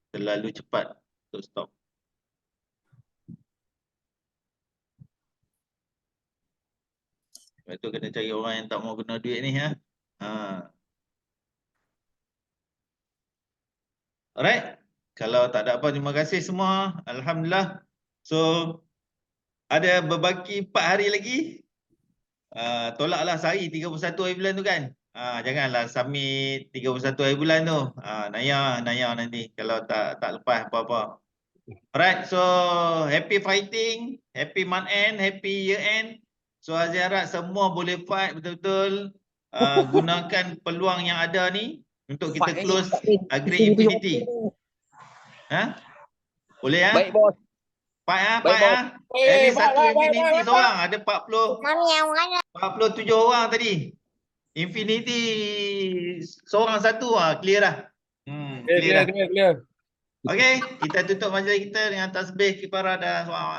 A: Terlalu cepat untuk stop. Lepas tu kena cari orang yang tak mau guna duit ni ha. Alright. Kalau tak ada apa, terima kasih semua. Alhamdulillah. So ada berbaki 4 hari lagi. Tolaklah sehari 31 hari bulan tu kan. Janganlah submit 31 hari bulan tu. Naya nanti kalau tak lepas apa-apa. Alright, so happy fighting, happy month end, happy year end. So Azri harap semua boleh fight betul-betul. Gunakan peluang yang ada ni untuk kita close Agri Infinity. Boleh ya?
D: Baik bos.
A: Fight ya. At least satu Infinity seorang. Ada 47 orang tadi. Infinity seorang satu clear dah. Clear dah. Okey, kita tutup majlis kita dengan tasbih, kifarah dan soal.